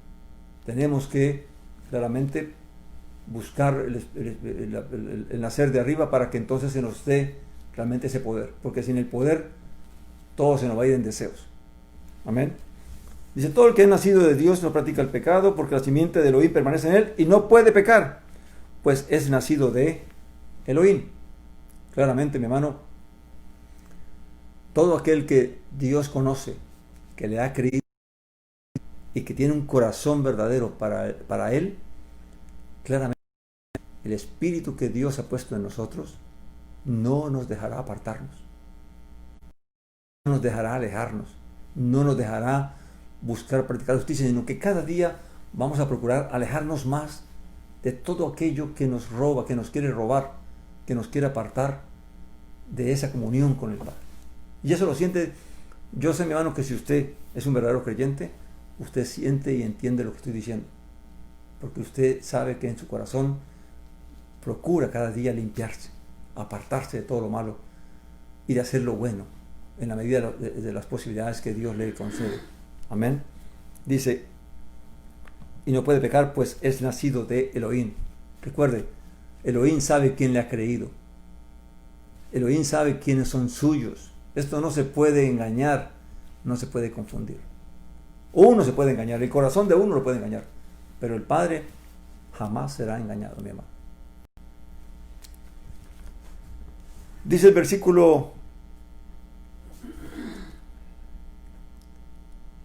Tenemos que claramente buscar el nacer de arriba para que entonces se nos dé realmente ese poder, porque sin el poder todo se nos va a ir en deseos. Amén. Dice, todo el que es nacido de Dios no practica el pecado, porque la simiente de Elohim permanece en él y no puede pecar, pues es nacido de Elohim. Claramente, mi hermano, todo aquel que Dios conoce, que le ha creído y que tiene un corazón verdadero para él, claramente el espíritu que Dios ha puesto en nosotros no nos dejará apartarnos, no nos dejará alejarnos, no nos dejará buscar practicar justicia, sino que cada día vamos a procurar alejarnos más de todo aquello que nos roba, que nos quiere robar, que nos quiere apartar de esa comunión con el Padre. Y eso lo siente. Yo sé, mi hermano, que si usted es un verdadero creyente, usted siente y entiende lo que estoy diciendo, porque usted sabe que en su corazón procura cada día limpiarse, apartarse de todo lo malo y de hacer lo bueno en la medida de las posibilidades que Dios le concede. Amén. Dice, y no puede pecar, pues es nacido de Elohim. Recuerde, Elohim sabe quién le ha creído. Elohim sabe quiénes son suyos. Esto no se puede engañar, no se puede confundir. Uno se puede engañar, el corazón de uno lo puede engañar, pero el Padre jamás será engañado, mi hermano. Dice el versículo,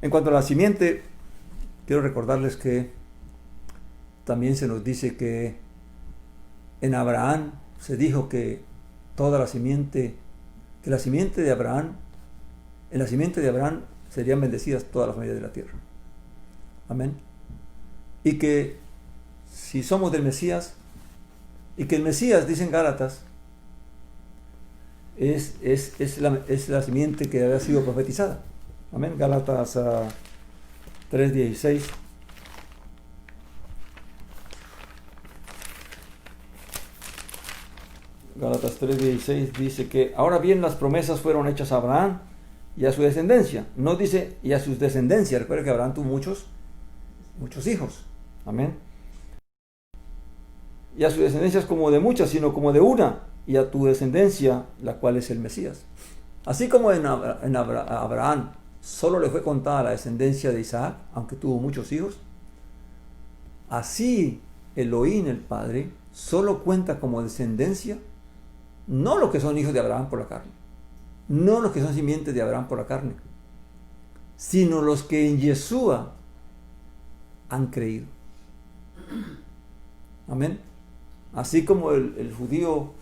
en cuanto a la simiente, quiero recordarles que también se nos dice que en Abraham se dijo que toda la simiente, que la simiente de Abraham, en la simiente de Abraham serían bendecidas todas las familias de la tierra. Amén. Y que si somos del Mesías, y que el Mesías, dicen Gálatas, es la simiente que había sido profetizada. Amén. Gálatas 3:16. Gálatas 3:16 dice que ahora bien las promesas fueron hechas a Abraham y a su descendencia. No dice y a sus descendencias. Recuerda que Abraham tuvo muchos hijos. Amén. Y a sus descendencias como de muchas, sino como de una, y a tu descendencia, la cual es el Mesías. Así como en Abraham solo le fue contada la descendencia de Isaac, aunque tuvo muchos hijos, así Elohim, el Padre, solo cuenta como descendencia no los que son hijos de Abraham por la carne, no los que son simientes de Abraham por la carne, sino los que en Yeshua han creído. Amén. Así como el judío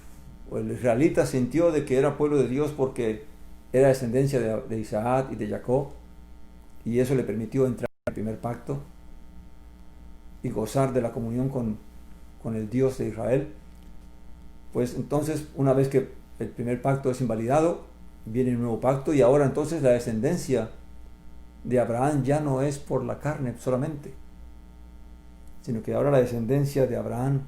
o el israelita sintió de que era pueblo de Dios porque era descendencia de Isaac y de Jacob, y eso le permitió entrar al primer pacto y gozar de la comunión con el Dios de Israel, pues entonces una vez que el primer pacto es invalidado, viene un nuevo pacto, y ahora entonces la descendencia de Abraham ya no es por la carne solamente, sino que ahora la descendencia de Abraham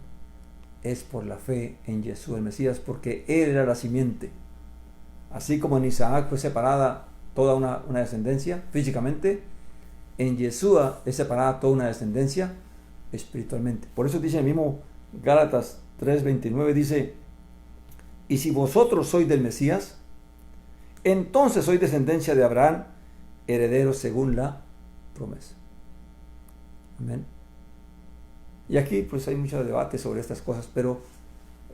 es por la fe en Jesús el Mesías, porque él era la simiente. Así como en Isaac fue separada toda una descendencia físicamente, en Yeshua es separada toda una descendencia espiritualmente. Por eso dice el mismo Gálatas 3:29, dice: y si vosotros sois del Mesías, entonces sois descendencia de Abraham, herederos según la promesa. Amén. Y aquí pues hay mucho debate sobre estas cosas, pero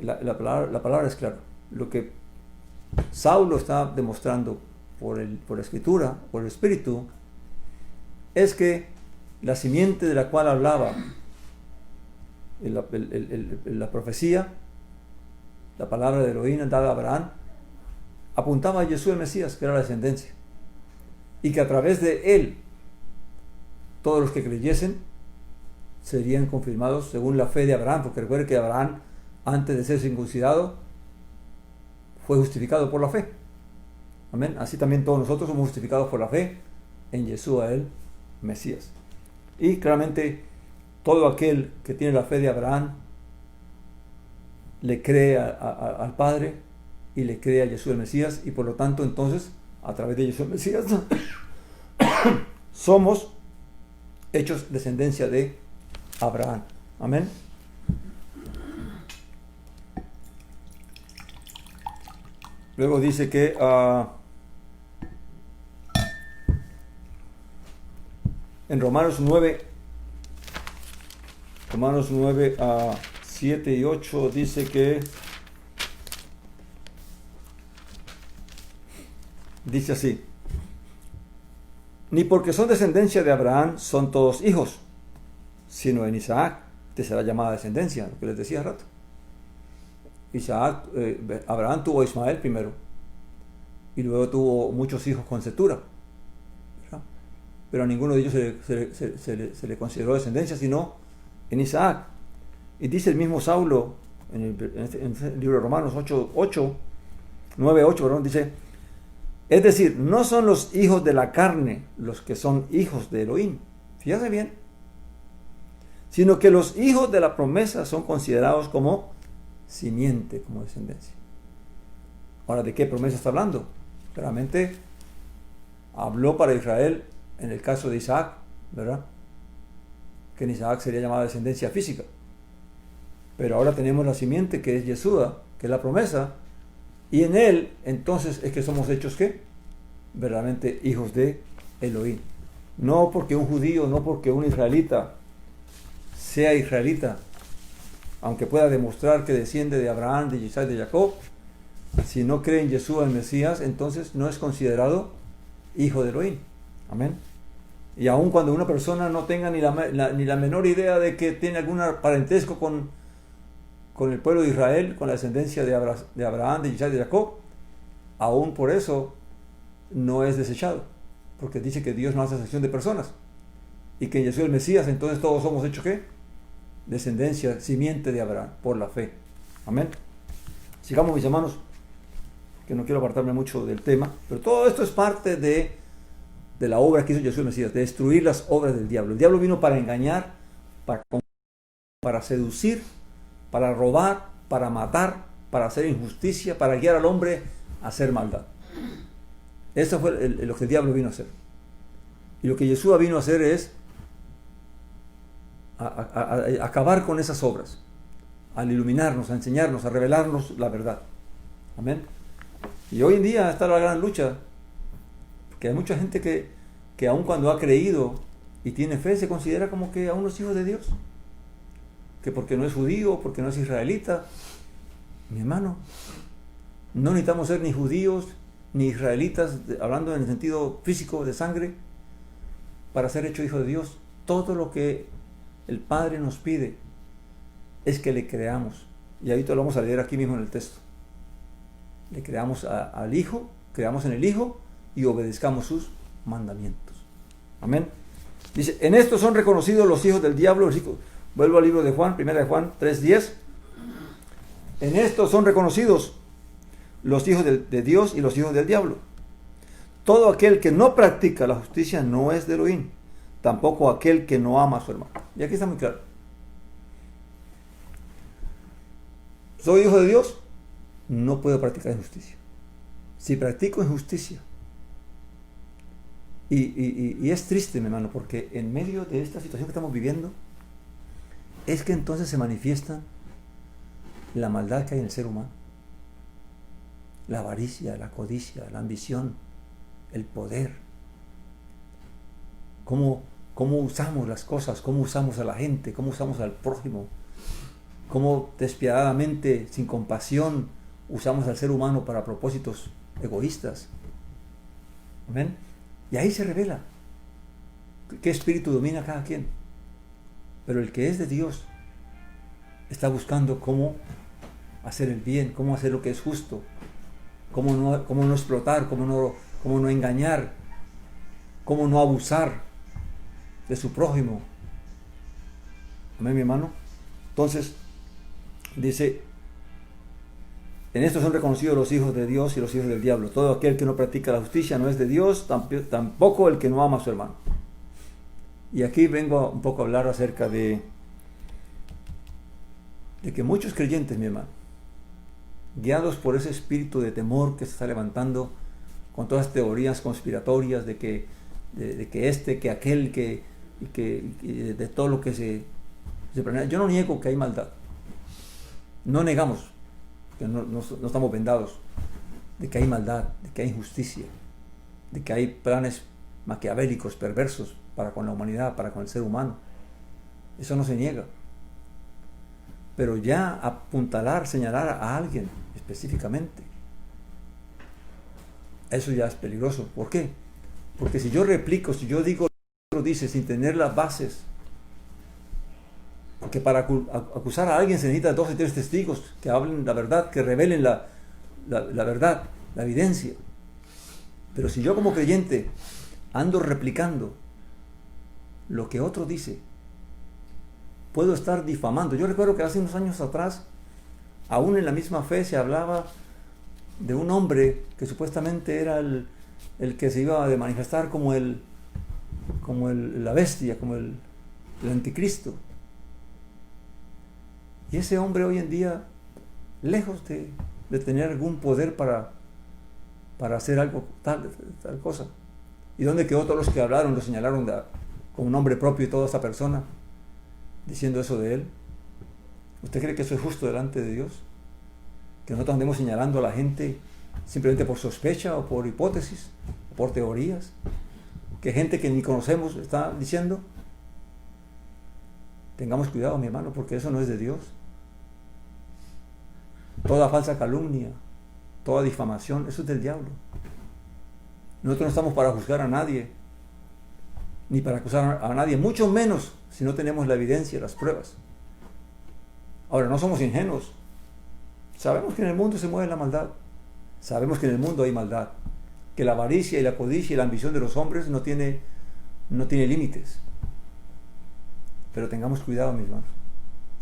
la palabra es clara. Lo que Saulo está demostrando por la escritura, por el Espíritu, es que la simiente de la cual hablaba la profecía, la palabra de Elohim dada a Abraham, apuntaba a Jesús el Mesías, que era la descendencia, y que a través de él todos los que creyesen serían confirmados según la fe de Abraham, porque recuerden que Abraham, antes de ser circuncidado, fue justificado por la fe. Amén. Así también todos nosotros somos justificados por la fe en Yeshua el Mesías. Y claramente todo aquel que tiene la fe de Abraham le cree al Padre y le cree a Yeshua el Mesías, y por lo tanto entonces a través de Yeshua el Mesías somos hechos descendencia de Abraham. Amén. Luego dice que en Romanos 9, 7 y 8 dice que dice así: ni porque son descendencia de Abraham son todos hijos, sino en Isaac te será llamada descendencia, lo que les decía hace rato. Abraham tuvo a Ismael primero, y luego tuvo muchos hijos con Cetura, ¿verdad? Pero a ninguno de ellos se le consideró descendencia, sino en Isaac. Y dice el mismo Saulo en el libro de Romanos 9:8, dice: es decir, no son los hijos de la carne los que son hijos de Elohim, fíjate bien, sino que los hijos de la promesa son considerados como simiente, como descendencia. Ahora, ¿de qué promesa está hablando? Claramente habló para Israel en el caso de Isaac, ¿verdad? Que en Isaac sería llamada descendencia física. Pero ahora tenemos la simiente, que es Yeshua, que es la promesa, y en él entonces es que somos hechos ¿qué? Verdaderamente hijos de Elohim. No porque un judío, no porque un israelita sea israelita, aunque pueda demostrar que desciende de Abraham, de Isaac, de Jacob, si no cree en Yeshua el Mesías, entonces no es considerado hijo de Elohim. Amén. Y aun cuando una persona no tenga ni la menor idea de que tiene algún parentesco con el pueblo de Israel, con la descendencia de Abraham, de Isaac, de Jacob, aún por eso no es desechado, porque dice que Dios no hace excepción de personas, y que en Yeshua el Mesías entonces todos somos hechos ¿qué? Descendencia, simiente de Abraham, por la fe. Amén. Sigamos, mis hermanos, que no quiero apartarme mucho del tema, pero todo esto es parte de la obra que hizo Yeshua el Mesías, de destruir las obras del diablo. El diablo vino para engañar, para seducir, para robar, para matar, para hacer injusticia, para guiar al hombre a hacer maldad. Eso fue lo que el diablo vino a hacer. Y lo que Yeshua vino a hacer es a acabar con esas obras, al iluminarnos, a enseñarnos, a revelarnos la verdad. Amén. Y hoy en día está la gran lucha, que hay mucha gente que aun cuando ha creído y tiene fe, se considera como que aún no es hijo de Dios, que porque no es judío, porque no es israelita. Mi hermano, no necesitamos ser ni judíos ni israelitas, hablando en el sentido físico de sangre, para ser hecho hijo de Dios. Todo lo que el Padre nos pide es que le creamos, Y ahorita lo vamos a leer aquí mismo en el texto. Le creamos al Hijo, creamos en el Hijo y obedezcamos sus mandamientos. Amén. Dice, en esto son reconocidos los hijos del diablo. Vuelvo al libro de Juan, 1 de Juan 3:10. En esto son reconocidos los hijos de Dios y los hijos del diablo. Todo aquel que no practica la justicia no es de Elohim, tampoco aquel que no ama a su hermano. Y aquí está muy claro. ¿Soy hijo de Dios? No puedo practicar injusticia. Si practico injusticia, y es triste, mi hermano, porque en medio de esta situación que estamos viviendo, es que entonces se manifiesta la maldad que hay en el ser humano. La avaricia, la codicia, la ambición, el poder. Cómo usamos las cosas, cómo usamos a la gente, cómo usamos al prójimo, cómo despiadadamente, sin compasión, usamos al ser humano para propósitos egoístas. ¿Amén? Y ahí se revela qué espíritu domina a cada quien. Pero el que es de Dios está buscando cómo hacer el bien, cómo hacer lo que es justo, cómo no explotar, cómo no engañar, cómo no abusar de su prójimo. Amén, mi hermano. Entonces, dice, en esto son reconocidos los hijos de Dios y los hijos del diablo. Todo aquel que no practica la justicia no es de Dios, tampoco el que no ama a su hermano. Y aquí vengo un poco a hablar acerca de que muchos creyentes, mi hermano, guiados por ese espíritu de temor que se está levantando con todas las teorías conspiratorias de que aquel, de todo lo que se planea. Yo no niego que hay maldad. No negamos, que no estamos vendados, de que hay maldad, de que hay injusticia, de que hay planes maquiavélicos, perversos para con la humanidad, para con el ser humano. Eso no se niega. Pero ya apuntalar, señalar a alguien específicamente, eso ya es peligroso. ¿Por qué? Porque si yo replico, si yo digo lo que otro dice sin tener las bases, porque para acusar a alguien se necesita 2 o 3 testigos que hablen la verdad, que revelen la verdad, la evidencia. Pero si yo como creyente ando replicando lo que otro dice, puedo estar difamando. Yo recuerdo que hace unos años atrás, aún en la misma fe, se hablaba de un hombre que supuestamente era el que se iba a manifestar como la bestia, como el anticristo. Y ese hombre hoy en día, lejos de tener algún poder para hacer algo, tal cosa. ¿Y dónde quedó todos los que hablaron, lo señalaron con un nombre propio y toda esa persona diciendo eso de él? ¿Usted cree que eso es justo delante de Dios? Que nosotros andemos señalando a la gente simplemente por sospecha o por hipótesis, o por teorías, que gente que ni conocemos está diciendo. Tengamos cuidado, mi hermano, porque eso no es de Dios. Toda falsa calumnia, toda difamación, eso es del diablo. Nosotros no estamos para juzgar a nadie, ni para acusar a nadie, mucho menos si no tenemos la evidencia, las pruebas. Ahora, no somos ingenuos. Sabemos que en el mundo se mueve la maldad. Sabemos que en el mundo hay maldad. Que la avaricia y la codicia y la ambición de los hombres no tiene límites. Pero tengamos cuidado, mis hermanos,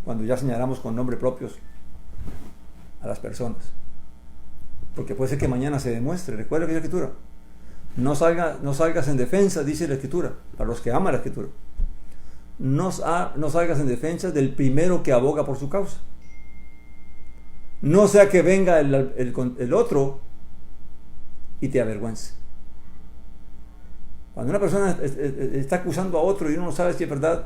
cuando ya señalamos con nombres propios a las personas. Porque puede ser que mañana se demuestre. Recuerda que la Escritura. No salgas en defensa, dice la Escritura, para los que aman la Escritura. No salgas en defensa del primero que aboga por su causa. No sea que venga el otro y te avergüence. Cuando una persona está acusando a otro y uno no sabe si es verdad,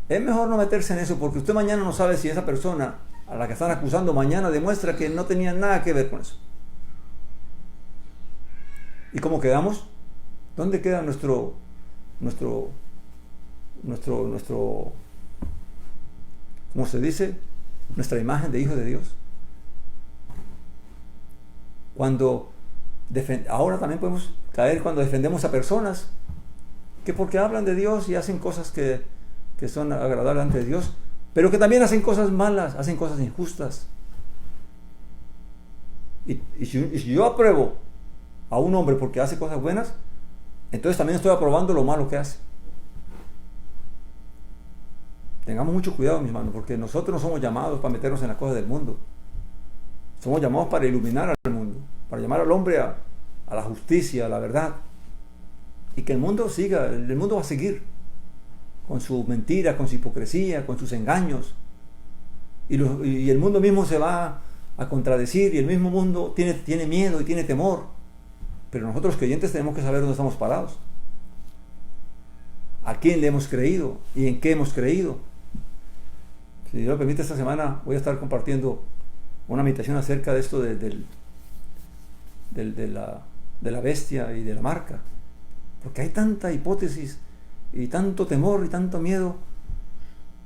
es mejor no meterse en eso, porque usted mañana no sabe si esa persona a la que están acusando mañana demuestra que no tenía nada que ver con eso. ¿Y cómo quedamos? ¿Dónde queda nuestro ¿cómo se dice? Nuestra imagen de hijo de Dios. Ahora también podemos caer cuando defendemos a personas que porque hablan de Dios y hacen cosas que son agradables ante Dios, pero que también hacen cosas malas, hacen cosas injustas, Y si yo apruebo a un hombre porque hace cosas buenas, entonces también estoy aprobando lo malo que hace. Tengamos mucho cuidado, mis hermanos, porque nosotros no somos llamados para meternos en las cosas del mundo. Somos llamados para iluminar al mundo, para llamar al hombre a la justicia, a la verdad. Y que el mundo siga, el mundo va a seguir con su mentira, con su hipocresía, con sus engaños. Y el mundo mismo se va a contradecir, y el mismo mundo tiene miedo y tiene temor. Pero nosotros los creyentes tenemos que saber dónde estamos parados. ¿A quién le hemos creído? ¿Y en qué hemos creído? Si Dios lo permite, esta semana voy a estar compartiendo una meditación acerca de esto de la bestia y de la marca. Porque hay tanta hipótesis y tanto temor y tanto miedo,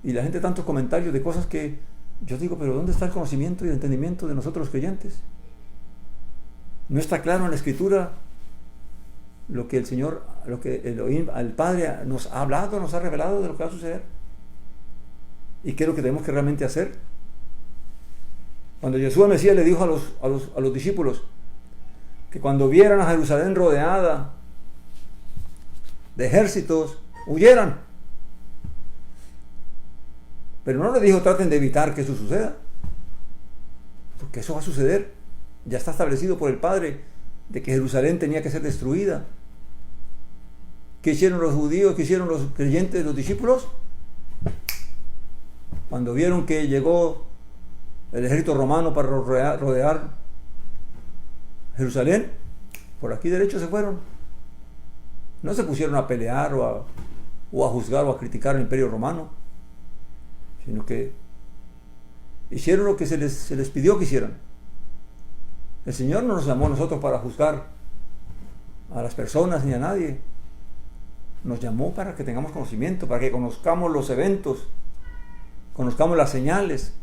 y la gente tantos comentarios de cosas que yo digo, pero ¿dónde está el conocimiento y el entendimiento de nosotros los creyentes? ¿No está claro en la Escritura lo que el Señor, lo que Elohim, el Padre nos ha hablado, nos ha revelado de lo que va a suceder? ¿Y qué es lo que tenemos que realmente hacer? Cuando Jesús el Mesías le dijo a los discípulos que cuando vieran a Jerusalén rodeada de ejércitos, huyeran. Pero no le dijo traten de evitar que eso suceda, porque eso va a suceder. Ya está establecido por el Padre de que Jerusalén tenía que ser destruida. ¿Qué hicieron los judíos? ¿Qué hicieron los creyentes, los discípulos? Cuando vieron que llegó el ejército romano para rodear Jerusalén, por aquí derecho se fueron. No se pusieron a pelear o a juzgar o a criticar al imperio romano, sino que hicieron lo que se les pidió que hicieran. El Señor no nos llamó a nosotros para juzgar a las personas ni a nadie. Nos llamó para que tengamos conocimiento, para que conozcamos los eventos, conozcamos las señales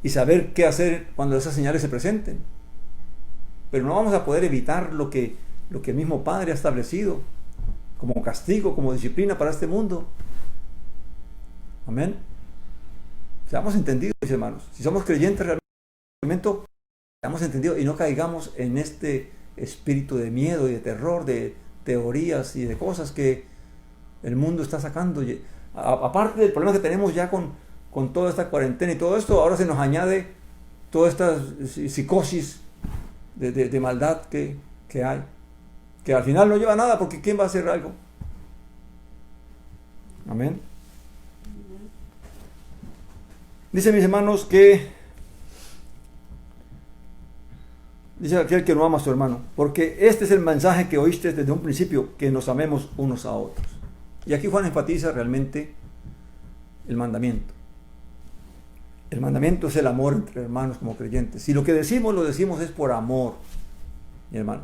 y saber qué hacer cuando esas señales se presenten. Pero no vamos a poder evitar lo que el mismo Padre ha establecido como castigo, como disciplina para este mundo. Amén. Seamos entendidos, mis hermanos. Si somos creyentes realmente, seamos entendidos y no caigamos en este espíritu de miedo y de terror, de teorías y de cosas que el mundo está sacando. Aparte del problema que tenemos ya con toda esta cuarentena y todo esto, ahora se nos añade toda esta psicosis de maldad que hay, que al final no lleva a nada, porque ¿quién va a hacer algo? Amén. Dice, mis hermanos, dice aquel que no ama a su hermano, porque este es el mensaje que oíste desde un principio, que nos amemos unos a otros. Y aquí Juan enfatiza realmente el mandamiento. El mandamiento es el amor entre hermanos como creyentes. Si lo que decimos, lo decimos es por amor, mi hermano.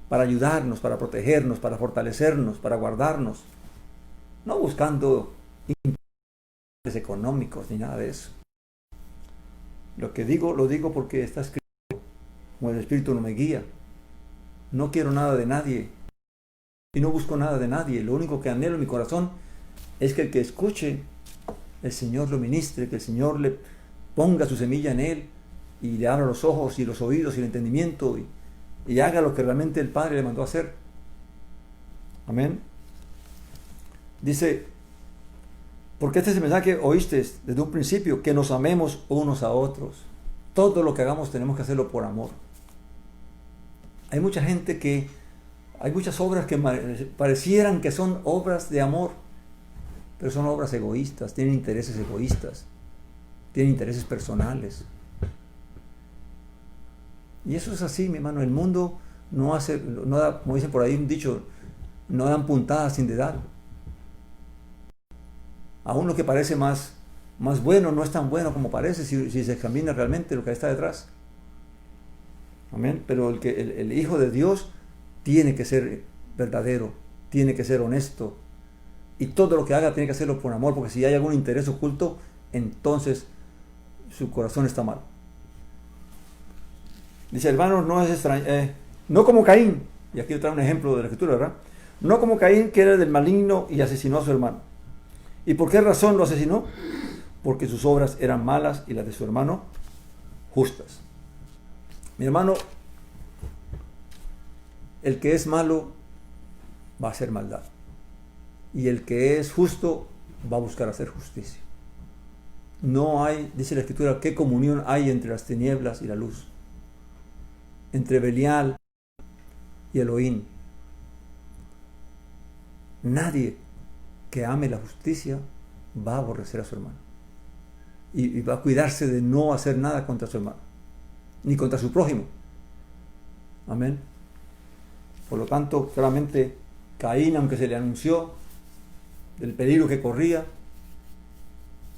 Para ayudarnos, para protegernos, para fortalecernos, para guardarnos. No buscando intereses económicos ni nada de eso. Lo que digo, lo digo porque está escrito, como el Espíritu no me guía. No quiero nada de nadie y no busco nada de nadie. Lo único que anhelo en mi corazón es que el que escuche, el Señor lo ministre, que el Señor le ponga su semilla en él y le abra los ojos y los oídos y el entendimiento y haga lo que realmente el Padre le mandó a hacer. Amén. Dice, porque este es el mensaje que oíste desde un principio, que nos amemos unos a otros. Todo lo que hagamos tenemos que hacerlo por amor. Hay mucha gente hay muchas obras que parecieran que son obras de amor, pero son obras egoístas, tienen intereses egoístas, tienen intereses personales. Y eso es así, mi hermano. El mundo no da, como dicen por ahí un dicho, no dan puntadas sin dedal. Aún lo que parece más bueno no es tan bueno como parece si se examina realmente lo que está detrás. Amén. Pero el Hijo de Dios tiene que ser verdadero, tiene que ser honesto, y todo lo que haga tiene que hacerlo por amor, porque si hay algún interés oculto, entonces su corazón está mal. Dice, hermano, no es extraño, no como Caín, y aquí trae un ejemplo de la Escritura, ¿verdad? No como Caín, que era del maligno y asesinó a su hermano. ¿Y por qué razón lo asesinó? Porque sus obras eran malas y las de su hermano justas. Mi hermano, el que es malo va a hacer maldad. Y el que es justo va a buscar hacer justicia. No hay, dice la Escritura, qué comunión hay entre las tinieblas y la luz. Entre Belial y Elohim. Nadie que ame la justicia va a aborrecer a su hermano. Y va a cuidarse de no hacer nada contra su hermano. Ni contra su prójimo. Amén. Por lo tanto, claramente, Caín, aunque se le anunció del peligro que corría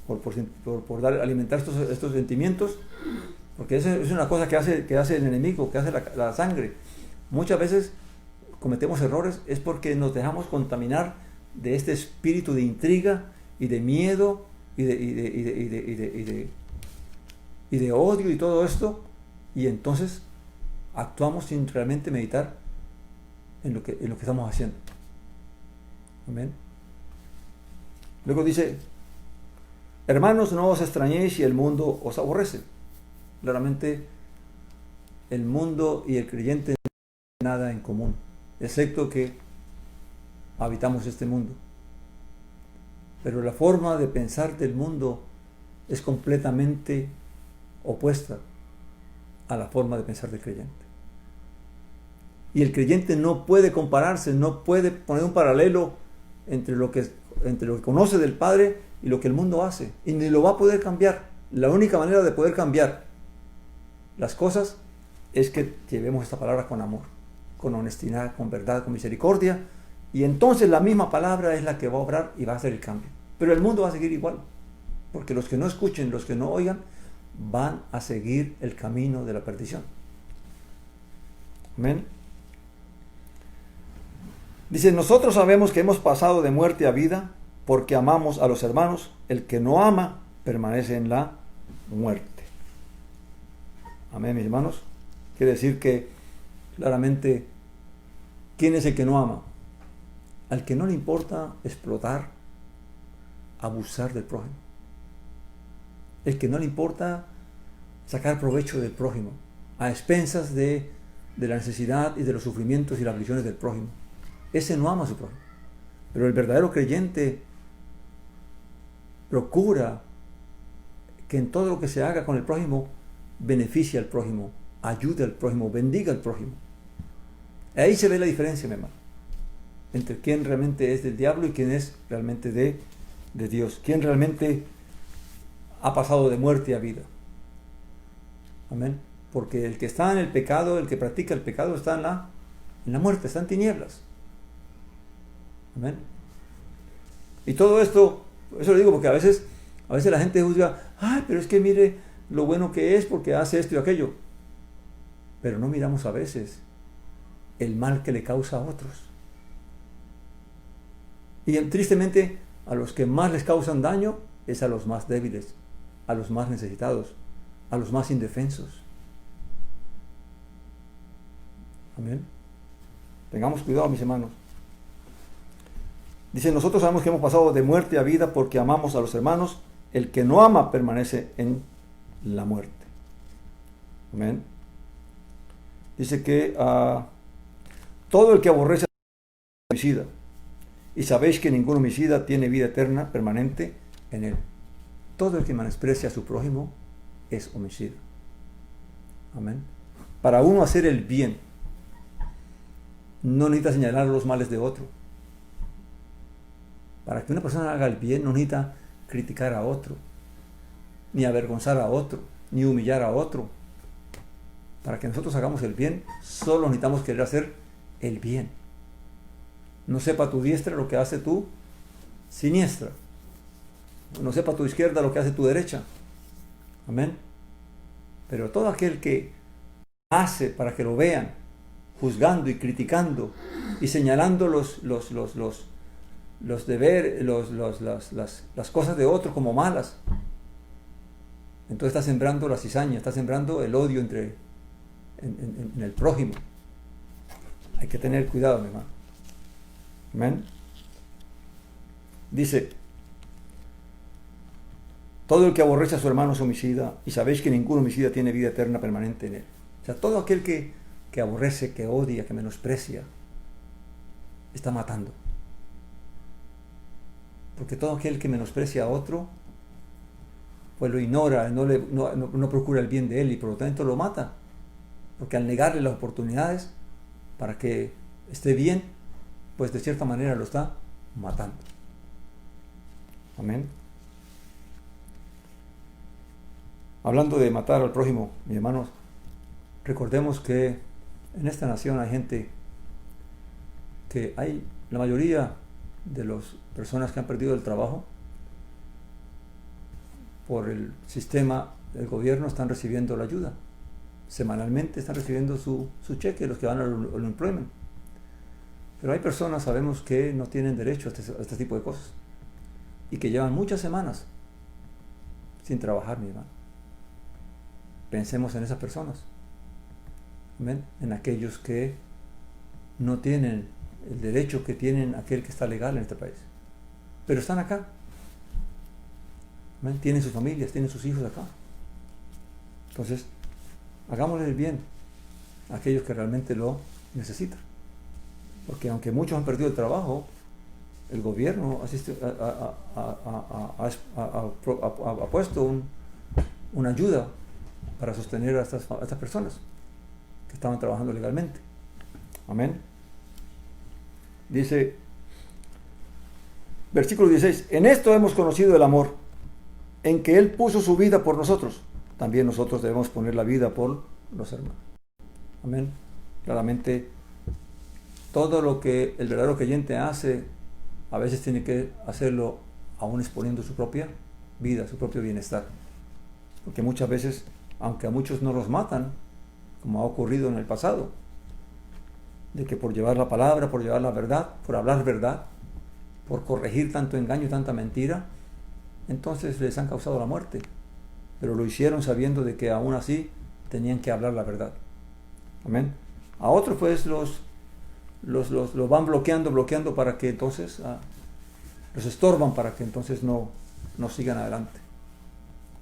por alimentar estos sentimientos, porque eso es una cosa que hace el enemigo, que hace la sangre. Muchas veces cometemos errores es porque nos dejamos contaminar de este espíritu de intriga y de miedo y de odio y todo esto, y entonces actuamos sin realmente meditar en lo que estamos haciendo. Amén. Luego dice: hermanos, no os extrañéis si el mundo os aborrece. Claramente, el mundo y el creyente no tienen nada en común, excepto que habitamos este mundo. Pero la forma de pensar del mundo es completamente opuesta a la forma de pensar del creyente. Y el creyente no puede compararse, no puede poner un paralelo entre lo que conoce del Padre y lo que el mundo hace. Y ni lo va a poder cambiar. La única manera de poder cambiar las cosas es que llevemos esta palabra con amor, con honestidad, con verdad, con misericordia. Y entonces la misma palabra es la que va a obrar y va a hacer el cambio. Pero el mundo va a seguir igual. Porque los que no escuchen, los que no oigan, van a seguir el camino de la perdición. Amén. Dice: nosotros sabemos que hemos pasado de muerte a vida porque amamos a los hermanos. El que no ama permanece en la muerte. Amén, mis hermanos. Quiere decir que claramente, ¿quién es el que no ama? Al que no le importa explotar, abusar del prójimo. El que no le importa sacar provecho del prójimo, a expensas de la necesidad y de los sufrimientos y las aflicciones del prójimo. Ese no ama a su prójimo. Pero el verdadero creyente procura que en todo lo que se haga con el prójimo beneficie al prójimo, ayude al prójimo, bendiga al prójimo. Ahí se ve la diferencia, mi hermano, entre quién realmente es del diablo y quién es realmente de Dios. Quién realmente ha pasado de muerte a vida. Amén. Porque el que está en el pecado, el que practica el pecado, está en la muerte, está en tinieblas. Amén. Y todo esto, eso lo digo porque a veces la gente juzga: ay, pero es que mire lo bueno que es porque hace esto y aquello. Pero no miramos a veces el mal que le causa a otros. Y tristemente, a los que más les causan daño es a los más débiles, a los más necesitados, a los más indefensos. Amén. Tengamos cuidado, mis hermanos. Dice: nosotros sabemos que hemos pasado de muerte a vida porque amamos a los hermanos. El que no ama permanece en la muerte. Amén. Dice que todo el que aborrece es homicida. Y sabéis que ningún homicida tiene vida eterna permanente en él. Todo el que menosprecia a su prójimo es homicida. Amén. Para uno hacer el bien, no necesita señalar los males de otro. Para que una persona haga el bien, no necesita criticar a otro, ni avergonzar a otro, ni humillar a otro. Para que nosotros hagamos el bien, solo necesitamos querer hacer el bien. No sepa tu diestra lo que hace tu siniestra. No sepa tu izquierda lo que hace tu derecha. Amén. Pero todo aquel que hace para que lo vean, juzgando y criticando y señalando los deberes, las cosas de otro como malas, entonces está sembrando la cizaña, está sembrando el odio en el prójimo. Hay que tener cuidado, mi hermano. Amén. Dice: todo el que aborrece a su hermano es homicida, y sabéis que ningún homicida tiene vida eterna permanente en él. O sea, todo aquel que aborrece, que odia, que menosprecia, está matando. Porque todo aquel que menosprecia a otro, pues lo ignora, no procura el bien de él y por lo tanto lo mata. Porque al negarle las oportunidades para que esté bien, pues de cierta manera lo está matando. Amén. Hablando de matar al prójimo, mis hermanos, recordemos que en esta nación hay gente que la mayoría de las personas que han perdido el trabajo por el sistema del gobierno están recibiendo la ayuda. Semanalmente están recibiendo su cheque, los que van al unemployment. Pero hay personas, sabemos, que no tienen derecho a este tipo de cosas y que llevan muchas semanas sin trabajar, mi hermano. Pensemos en esas personas. ¿Amén? En aquellos que no tienen el derecho que tienen aquel que está legal en este país. Pero están acá. ¿Amén? Tienen sus familias, tienen sus hijos acá. Entonces, hagámosle el bien a aquellos que realmente lo necesitan. Porque aunque muchos han perdido el trabajo, el gobierno ha puesto una ayuda para sostener a estas personas que estaban trabajando legalmente. Amén. Dice, versículo 16, en esto hemos conocido el amor, en que Él puso su vida por nosotros. También nosotros debemos poner la vida por los hermanos. Amén. Claramente, todo lo que el verdadero creyente hace, a veces tiene que hacerlo aún exponiendo su propia vida, su propio bienestar. Porque muchas veces, aunque a muchos no los matan, como ha ocurrido en el pasado, de que por llevar la palabra, por llevar la verdad, por hablar verdad, por corregir tanto engaño y tanta mentira, entonces les han causado la muerte. Pero lo hicieron sabiendo de que aún así tenían que hablar la verdad. Amén. A otros pues los van bloqueando para que entonces los estorban para que entonces no sigan adelante.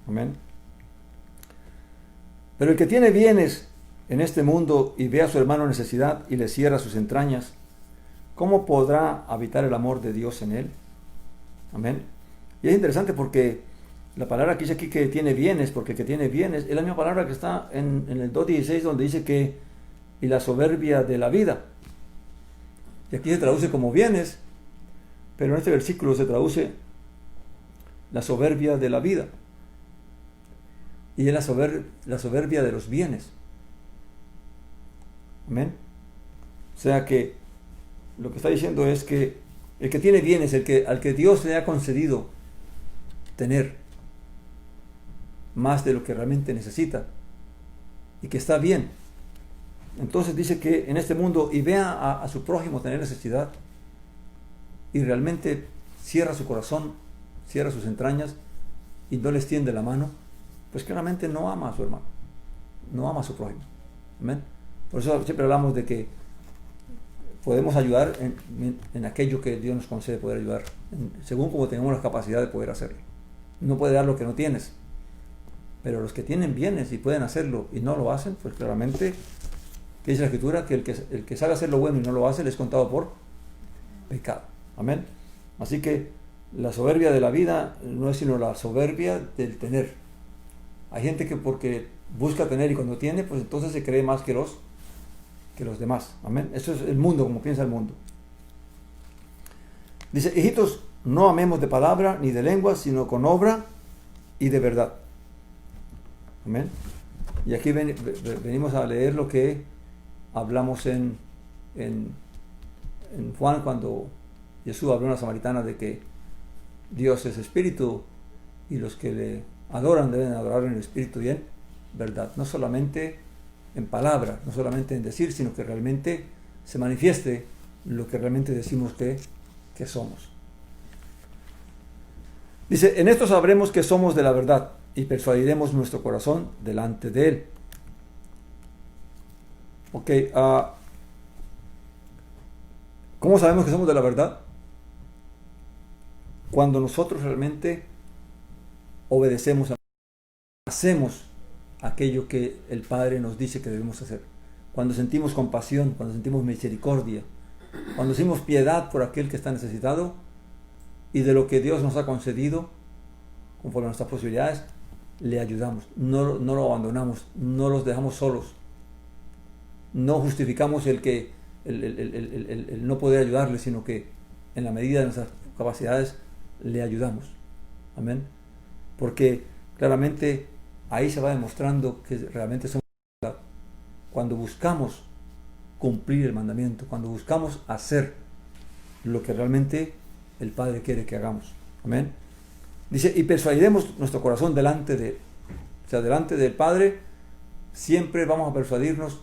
Amén. Pero el que tiene bienes en este mundo y ve a su hermano en necesidad y le cierra sus entrañas, ¿cómo podrá habitar el amor de Dios en él? Amén. Y es interesante porque la palabra que dice aquí que tiene bienes, porque el que tiene bienes es la misma palabra que está en el 2.16 donde dice que y la soberbia de la vida. Y aquí se traduce como bienes, pero en este versículo se traduce la soberbia de la vida. Y es la soberbia de los bienes. Amén. O sea que lo que está diciendo es que el que tiene bienes, al que Dios le ha concedido tener más de lo que realmente necesita y que está bien, entonces dice que en este mundo y vea a su prójimo tener necesidad y realmente cierra su corazón, cierra sus entrañas y no le extiende la mano, pues claramente no ama a su hermano, no ama a su prójimo. Amén. Por eso siempre hablamos de que podemos ayudar en aquello que Dios nos concede poder ayudar, según como tenemos la capacidad de poder hacerlo. No puede dar lo que no tienes, pero los que tienen bienes y pueden hacerlo y no lo hacen, pues claramente, que dice la Escritura, que el que sabe hacer lo bueno y no lo hace, le es contado por pecado. Amén. Así que la soberbia de la vida no es sino la soberbia del tener. Hay gente que porque busca tener y cuando tiene, pues entonces se cree más que los demás. Amén. Eso es el mundo, como piensa el mundo. Dice, hijitos, no amemos de palabra ni de lengua, sino con obra y de verdad. Amén. Y aquí venimos a leer lo que hablamos en Juan, cuando Jesús habló a la samaritana de que Dios es espíritu y los que le adoran deben adorar en el espíritu y en verdad. No solamente en palabra, no solamente en decir, sino que realmente se manifieste lo que realmente decimos que somos. Dice, en esto sabremos que somos de la verdad y persuadiremos nuestro corazón delante de Él. Ok, ¿cómo sabemos que somos de la verdad? Cuando nosotros realmente obedecemos, hacemos aquello que el Padre nos dice que debemos hacer. Cuando sentimos compasión, cuando sentimos misericordia, cuando sentimos piedad por aquel que está necesitado y de lo que Dios nos ha concedido, conforme a nuestras posibilidades, le ayudamos, no lo abandonamos, no los dejamos solos, no justificamos el no poder ayudarle, sino que en la medida de nuestras capacidades le ayudamos. Amén. Porque claramente ahí se va demostrando que realmente somos cuando buscamos cumplir el mandamiento, cuando buscamos hacer lo que realmente el Padre quiere que hagamos. Amén. Dice, y persuadiremos nuestro corazón delante de él. O sea, delante del Padre siempre vamos a persuadirnos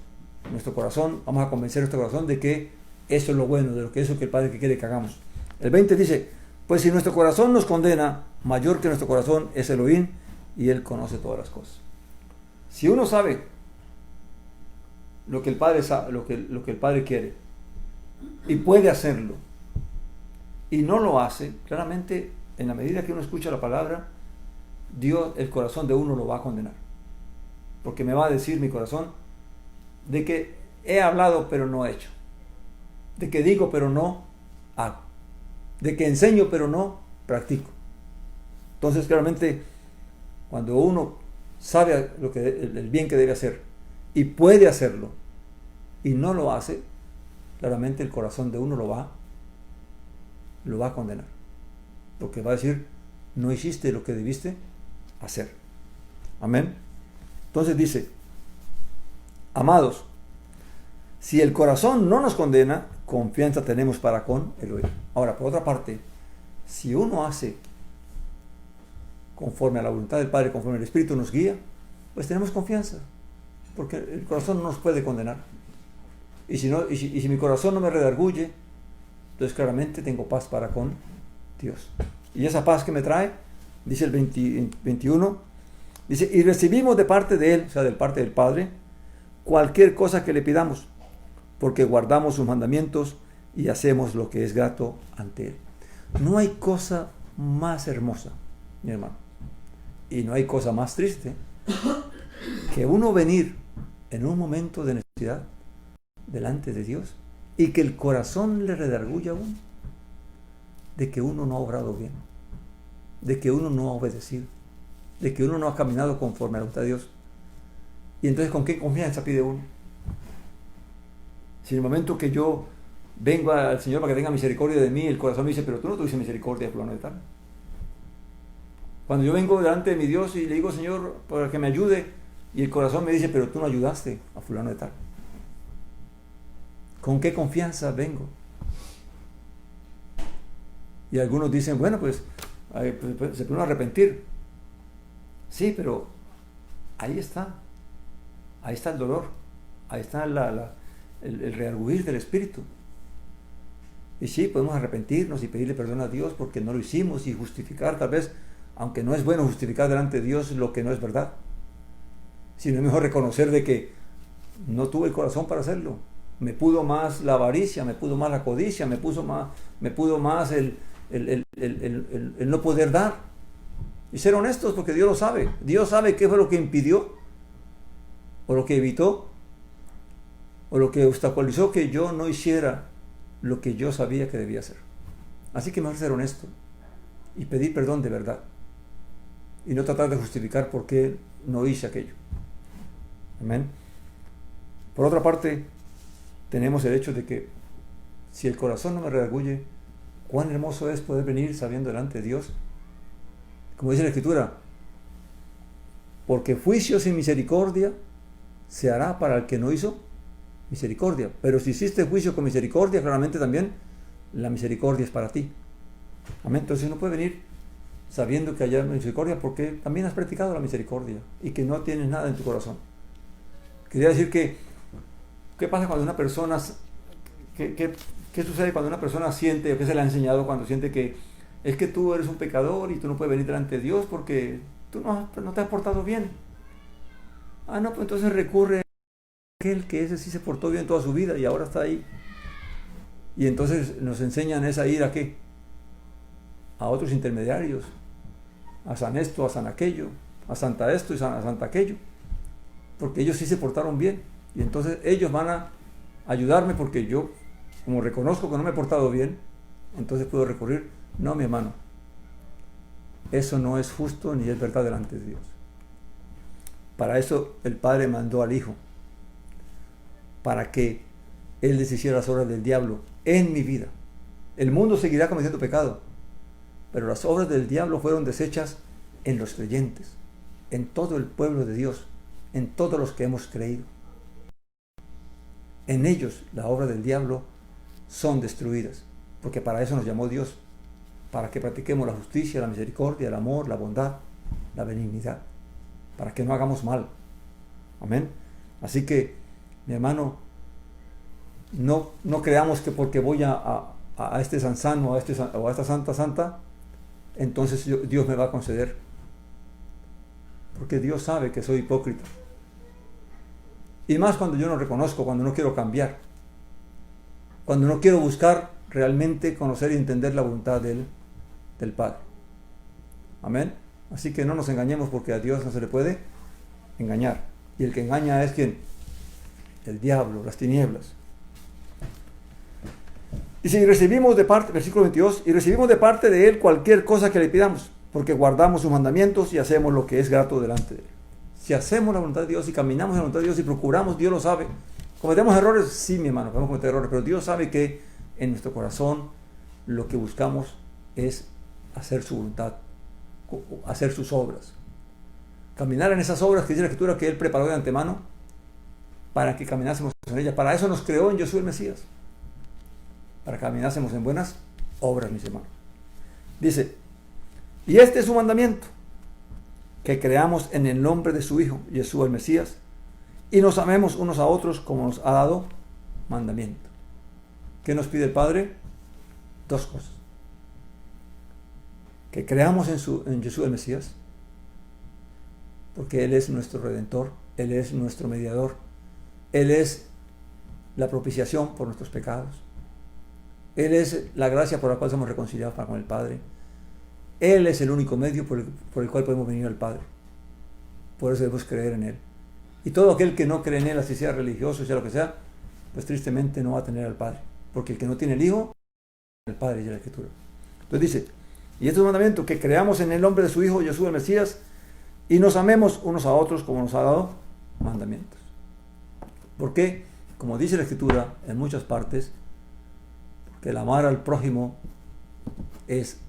nuestro corazón, vamos a convencer nuestro corazón de que eso es lo bueno, de lo que eso que el Padre quiere que hagamos. El 20 dice, pues si nuestro corazón nos condena, mayor que nuestro corazón es Elohim, y Él conoce todas las cosas. Si uno sabe lo que el Padre sabe, lo que el Padre quiere, y puede hacerlo, y no lo hace, claramente, en la medida que uno escucha la palabra, Dios, el corazón de uno lo va a condenar. Porque me va a decir mi corazón de que he hablado pero no he hecho. De que digo pero no hago. De que enseño pero no practico. Entonces, claramente, cuando uno sabe el bien que debe hacer y puede hacerlo y no lo hace, claramente el corazón de uno lo va a condenar. Porque va a decir, no hiciste lo que debiste hacer. Amén. Entonces dice, amados, si el corazón no nos condena, confianza tenemos para con Elohim. Ahora, por otra parte, si uno hace conforme a la voluntad del Padre, conforme el Espíritu nos guía, pues tenemos confianza, porque el corazón no nos puede condenar. Y si mi corazón no me redarguye, entonces claramente tengo paz para con Dios. Y esa paz que me trae, dice el 21, dice, y recibimos de parte de Él, o sea, de parte del Padre, cualquier cosa que le pidamos, porque guardamos sus mandamientos y hacemos lo que es grato ante Él. No hay cosa más hermosa, mi hermano, y no hay cosa más triste que uno venir en un momento de necesidad delante de Dios y que el corazón le redarguya a uno de que uno no ha obrado bien, de que uno no ha obedecido, de que uno no ha caminado conforme a la voluntad de Dios. Y entonces, ¿con qué confianza pide uno? Si en el momento que yo vengo al Señor para que tenga misericordia de mí, el corazón me dice, pero tú no tuviste misericordia de fulano de tal. Cuando yo vengo delante de mi Dios y le digo, Señor, para que me ayude, y el corazón me dice, pero tú no ayudaste a fulano de tal. ¿Con qué confianza vengo? Y algunos dicen, bueno, pues se puede arrepentir. Sí, pero ahí está el dolor, ahí está el redarguir del Espíritu. Y sí, podemos arrepentirnos y pedirle perdón a Dios porque no lo hicimos y justificar tal vez, aunque no es bueno justificar delante de Dios lo que no es verdad, sino es mejor reconocer de que no tuve el corazón para hacerlo. Me pudo más la avaricia, me pudo más la codicia, me pudo más el no poder dar. Y ser honestos, porque Dios lo sabe. Dios sabe qué fue lo que impidió, o lo que evitó, o lo que obstaculizó que yo no hiciera lo que yo sabía que debía hacer. Así que mejor ser honesto y pedir perdón de verdad. Y no tratar de justificar por qué no hice aquello. Amén. Por otra parte, tenemos el hecho de que si el corazón no me redarguye, cuán hermoso es poder venir sabiendo delante de Dios. Como dice la Escritura, porque juicio sin misericordia se hará para el que no hizo misericordia. Pero si hiciste juicio con misericordia, claramente también la misericordia es para ti. Amén. Entonces uno puede venir sabiendo que hay misericordia porque también has practicado la misericordia y que no tienes nada en tu corazón. Quería decir que, ¿qué pasa cuando una persona, qué sucede cuando una persona siente, o qué se le ha enseñado cuando siente que es que tú eres un pecador y tú no puedes venir delante de Dios porque tú no te has portado bien? Ah, no, pues entonces recurre a aquel que ese sí se portó bien toda su vida y ahora está ahí. Y entonces nos enseñan a ir ¿a qué? A otros intermediarios, a San esto, a San aquello, a Santa esto y a Santa aquello. porque ellos sí se portaron bien. Y entonces ellos van a ayudarme porque yo, como reconozco que no me he portado bien, entonces puedo recurrir. No, mi hermano, eso no es justo ni es verdad delante de Dios. Para eso el Padre mandó al Hijo, para que Él deshiciera las obras del diablo en mi vida. El mundo seguirá cometiendo pecado, pero las obras del diablo fueron deshechas en los creyentes, en todo el pueblo de Dios, en todos los que hemos creído. En ellos las obras del diablo son destruidas, porque para eso nos llamó Dios, para que practiquemos la justicia, la misericordia, el amor, la bondad, la benignidad, para que no hagamos mal. Amén. Así que, mi hermano, no creamos que porque voy a este Sansán o a esta Santa, entonces Dios me va a conceder. Porque Dios sabe que soy hipócrita. Y más cuando yo no reconozco, cuando no quiero cambiar, cuando no quiero buscar realmente conocer y entender la voluntad del Padre. Amén. Así que no nos engañemos, porque a Dios no se le puede engañar. Y el que engaña es ¿quién? El diablo, las tinieblas. Dice, y recibimos de parte, versículo 22, y recibimos de parte de Él cualquier cosa que le pidamos, porque guardamos sus mandamientos y hacemos lo que es grato delante de Él. Si hacemos la voluntad de Dios y caminamos en la voluntad de Dios y procuramos, Dios lo sabe. ¿Cometemos errores? Sí, mi hermano, podemos cometer errores, pero Dios sabe que en nuestro corazón lo que buscamos es hacer su voluntad, hacer sus obras. Caminar en esas obras que dice la Escritura que Él preparó de antemano para que caminásemos en ellas. Para eso nos creó en Jesús el Mesías, para que caminásemos en buenas obras, mis hermanos. Dice, y este es su mandamiento, que creamos en el nombre de su Hijo, Jesús el Mesías, y nos amemos unos a otros como nos ha dado mandamiento. ¿Qué nos pide el Padre? Dos cosas. Que creamos en Jesús el Mesías, porque Él es nuestro Redentor, Él es nuestro mediador, Él es la propiciación por nuestros pecados, Él es la gracia por la cual somos reconciliados para con el Padre, Él es el único medio por el cual podemos venir al Padre. Por eso debemos creer en Él. Y todo aquel que no cree en Él, así sea religioso, sea lo que sea, pues tristemente no va a tener al Padre, porque el que no tiene el Hijo, el Padre, dice la Escritura. Entonces dice, y este es un mandamiento, que creamos en el nombre de su Hijo, Jesús el Mesías, y nos amemos unos a otros como nos ha dado mandamientos. Porque, como dice la Escritura en muchas partes, que el amar al prójimo es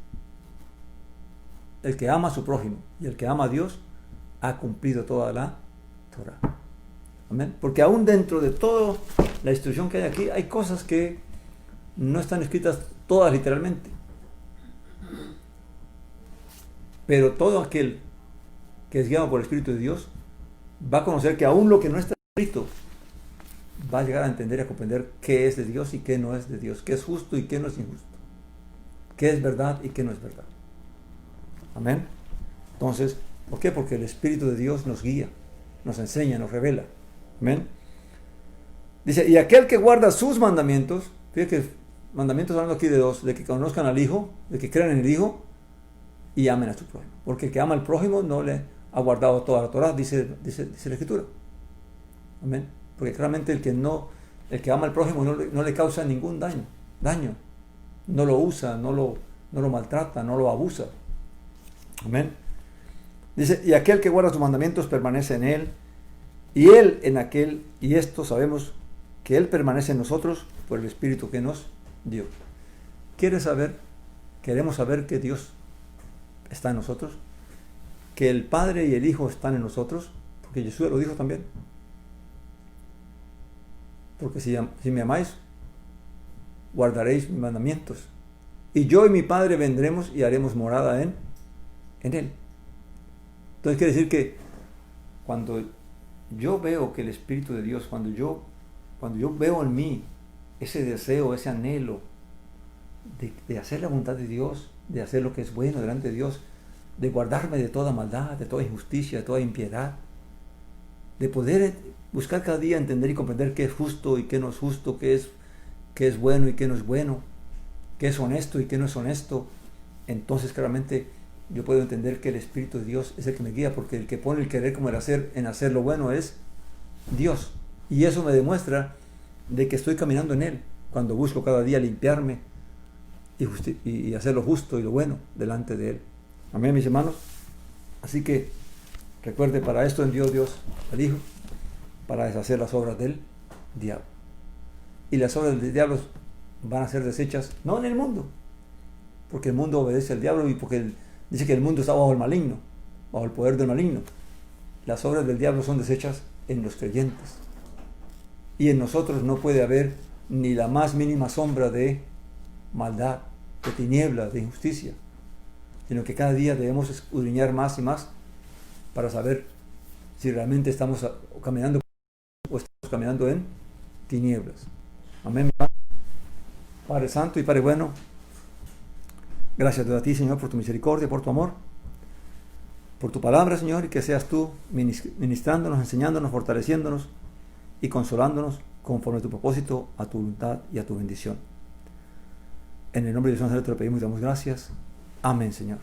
el que ama a su prójimo, y el que ama a Dios ha cumplido toda la Torah. Amén. Porque aún dentro de toda la instrucción que hay aquí, hay cosas que no están escritas todas literalmente. Pero todo aquel que es guiado por el Espíritu de Dios va a conocer que aún lo que no está escrito va a llegar a entender y a comprender qué es de Dios y qué no es de Dios, qué es justo y qué no es injusto, qué es verdad y qué no es verdad. Amén. Entonces, ¿por qué? Porque el Espíritu de Dios nos guía, nos enseña, nos revela. Amén. Dice, y aquel que guarda sus mandamientos, fíjate que mandamientos hablando aquí de dos, de que conozcan al Hijo, de que crean en el Hijo y amen a su prójimo. Porque el que ama al prójimo no le ha guardado toda la Torah, dice la Escritura. Amén. Porque claramente el que ama al prójimo no le causa ningún daño. No lo usa, no lo maltrata, no lo abusa. Amén. Dice, y aquel que guarda sus mandamientos permanece en Él, y Él en aquel, y esto sabemos que Él permanece en nosotros por el Espíritu que nos dio. Queremos saber que Dios está en nosotros, que el Padre y el Hijo están en nosotros, porque Jesús lo dijo también. Porque si me amáis, guardaréis mis mandamientos, y yo y mi Padre vendremos y haremos morada en Él. Entonces quiere decir que cuando yo veo que el Espíritu de Dios, cuando yo veo en mí ese deseo, ese anhelo de hacer la voluntad de Dios, de hacer lo que es bueno delante de Dios, de guardarme de toda maldad, de toda injusticia, de toda impiedad, de poder buscar cada día entender y comprender qué es justo y qué no es justo, qué es bueno y qué no es bueno, qué es honesto y qué no es honesto, entonces claramente yo puedo entender que el Espíritu de Dios es el que me guía, porque el que pone el querer como el hacer en hacer lo bueno es Dios. Y eso me demuestra de que estoy caminando en Él, cuando busco cada día limpiarme y hacer lo justo y lo bueno delante de Él. Amén, mis hermanos. Así que recuerde, para esto envió Dios al Hijo, para deshacer las obras del diablo. Y las obras del diablo van a ser deshechas, no en el mundo, porque el mundo obedece al diablo y porque dice que el mundo está bajo el maligno, bajo el poder del maligno. Las obras del diablo son deshechas en los creyentes. Y en nosotros no puede haber ni la más mínima sombra de maldad, de tinieblas, de injusticia, sino que cada día debemos escudriñar más y más para saber si realmente estamos caminando o estamos caminando en tinieblas. Amén. Padre Santo y Padre bueno, gracias a ti, Señor, por tu misericordia, por tu amor, por tu palabra, Señor, y que seas tú ministrándonos, enseñándonos, fortaleciéndonos y consolándonos conforme a tu propósito, a tu voluntad y a tu bendición. En el nombre de Jesús te lo pedimos y damos gracias. Amén, Señor.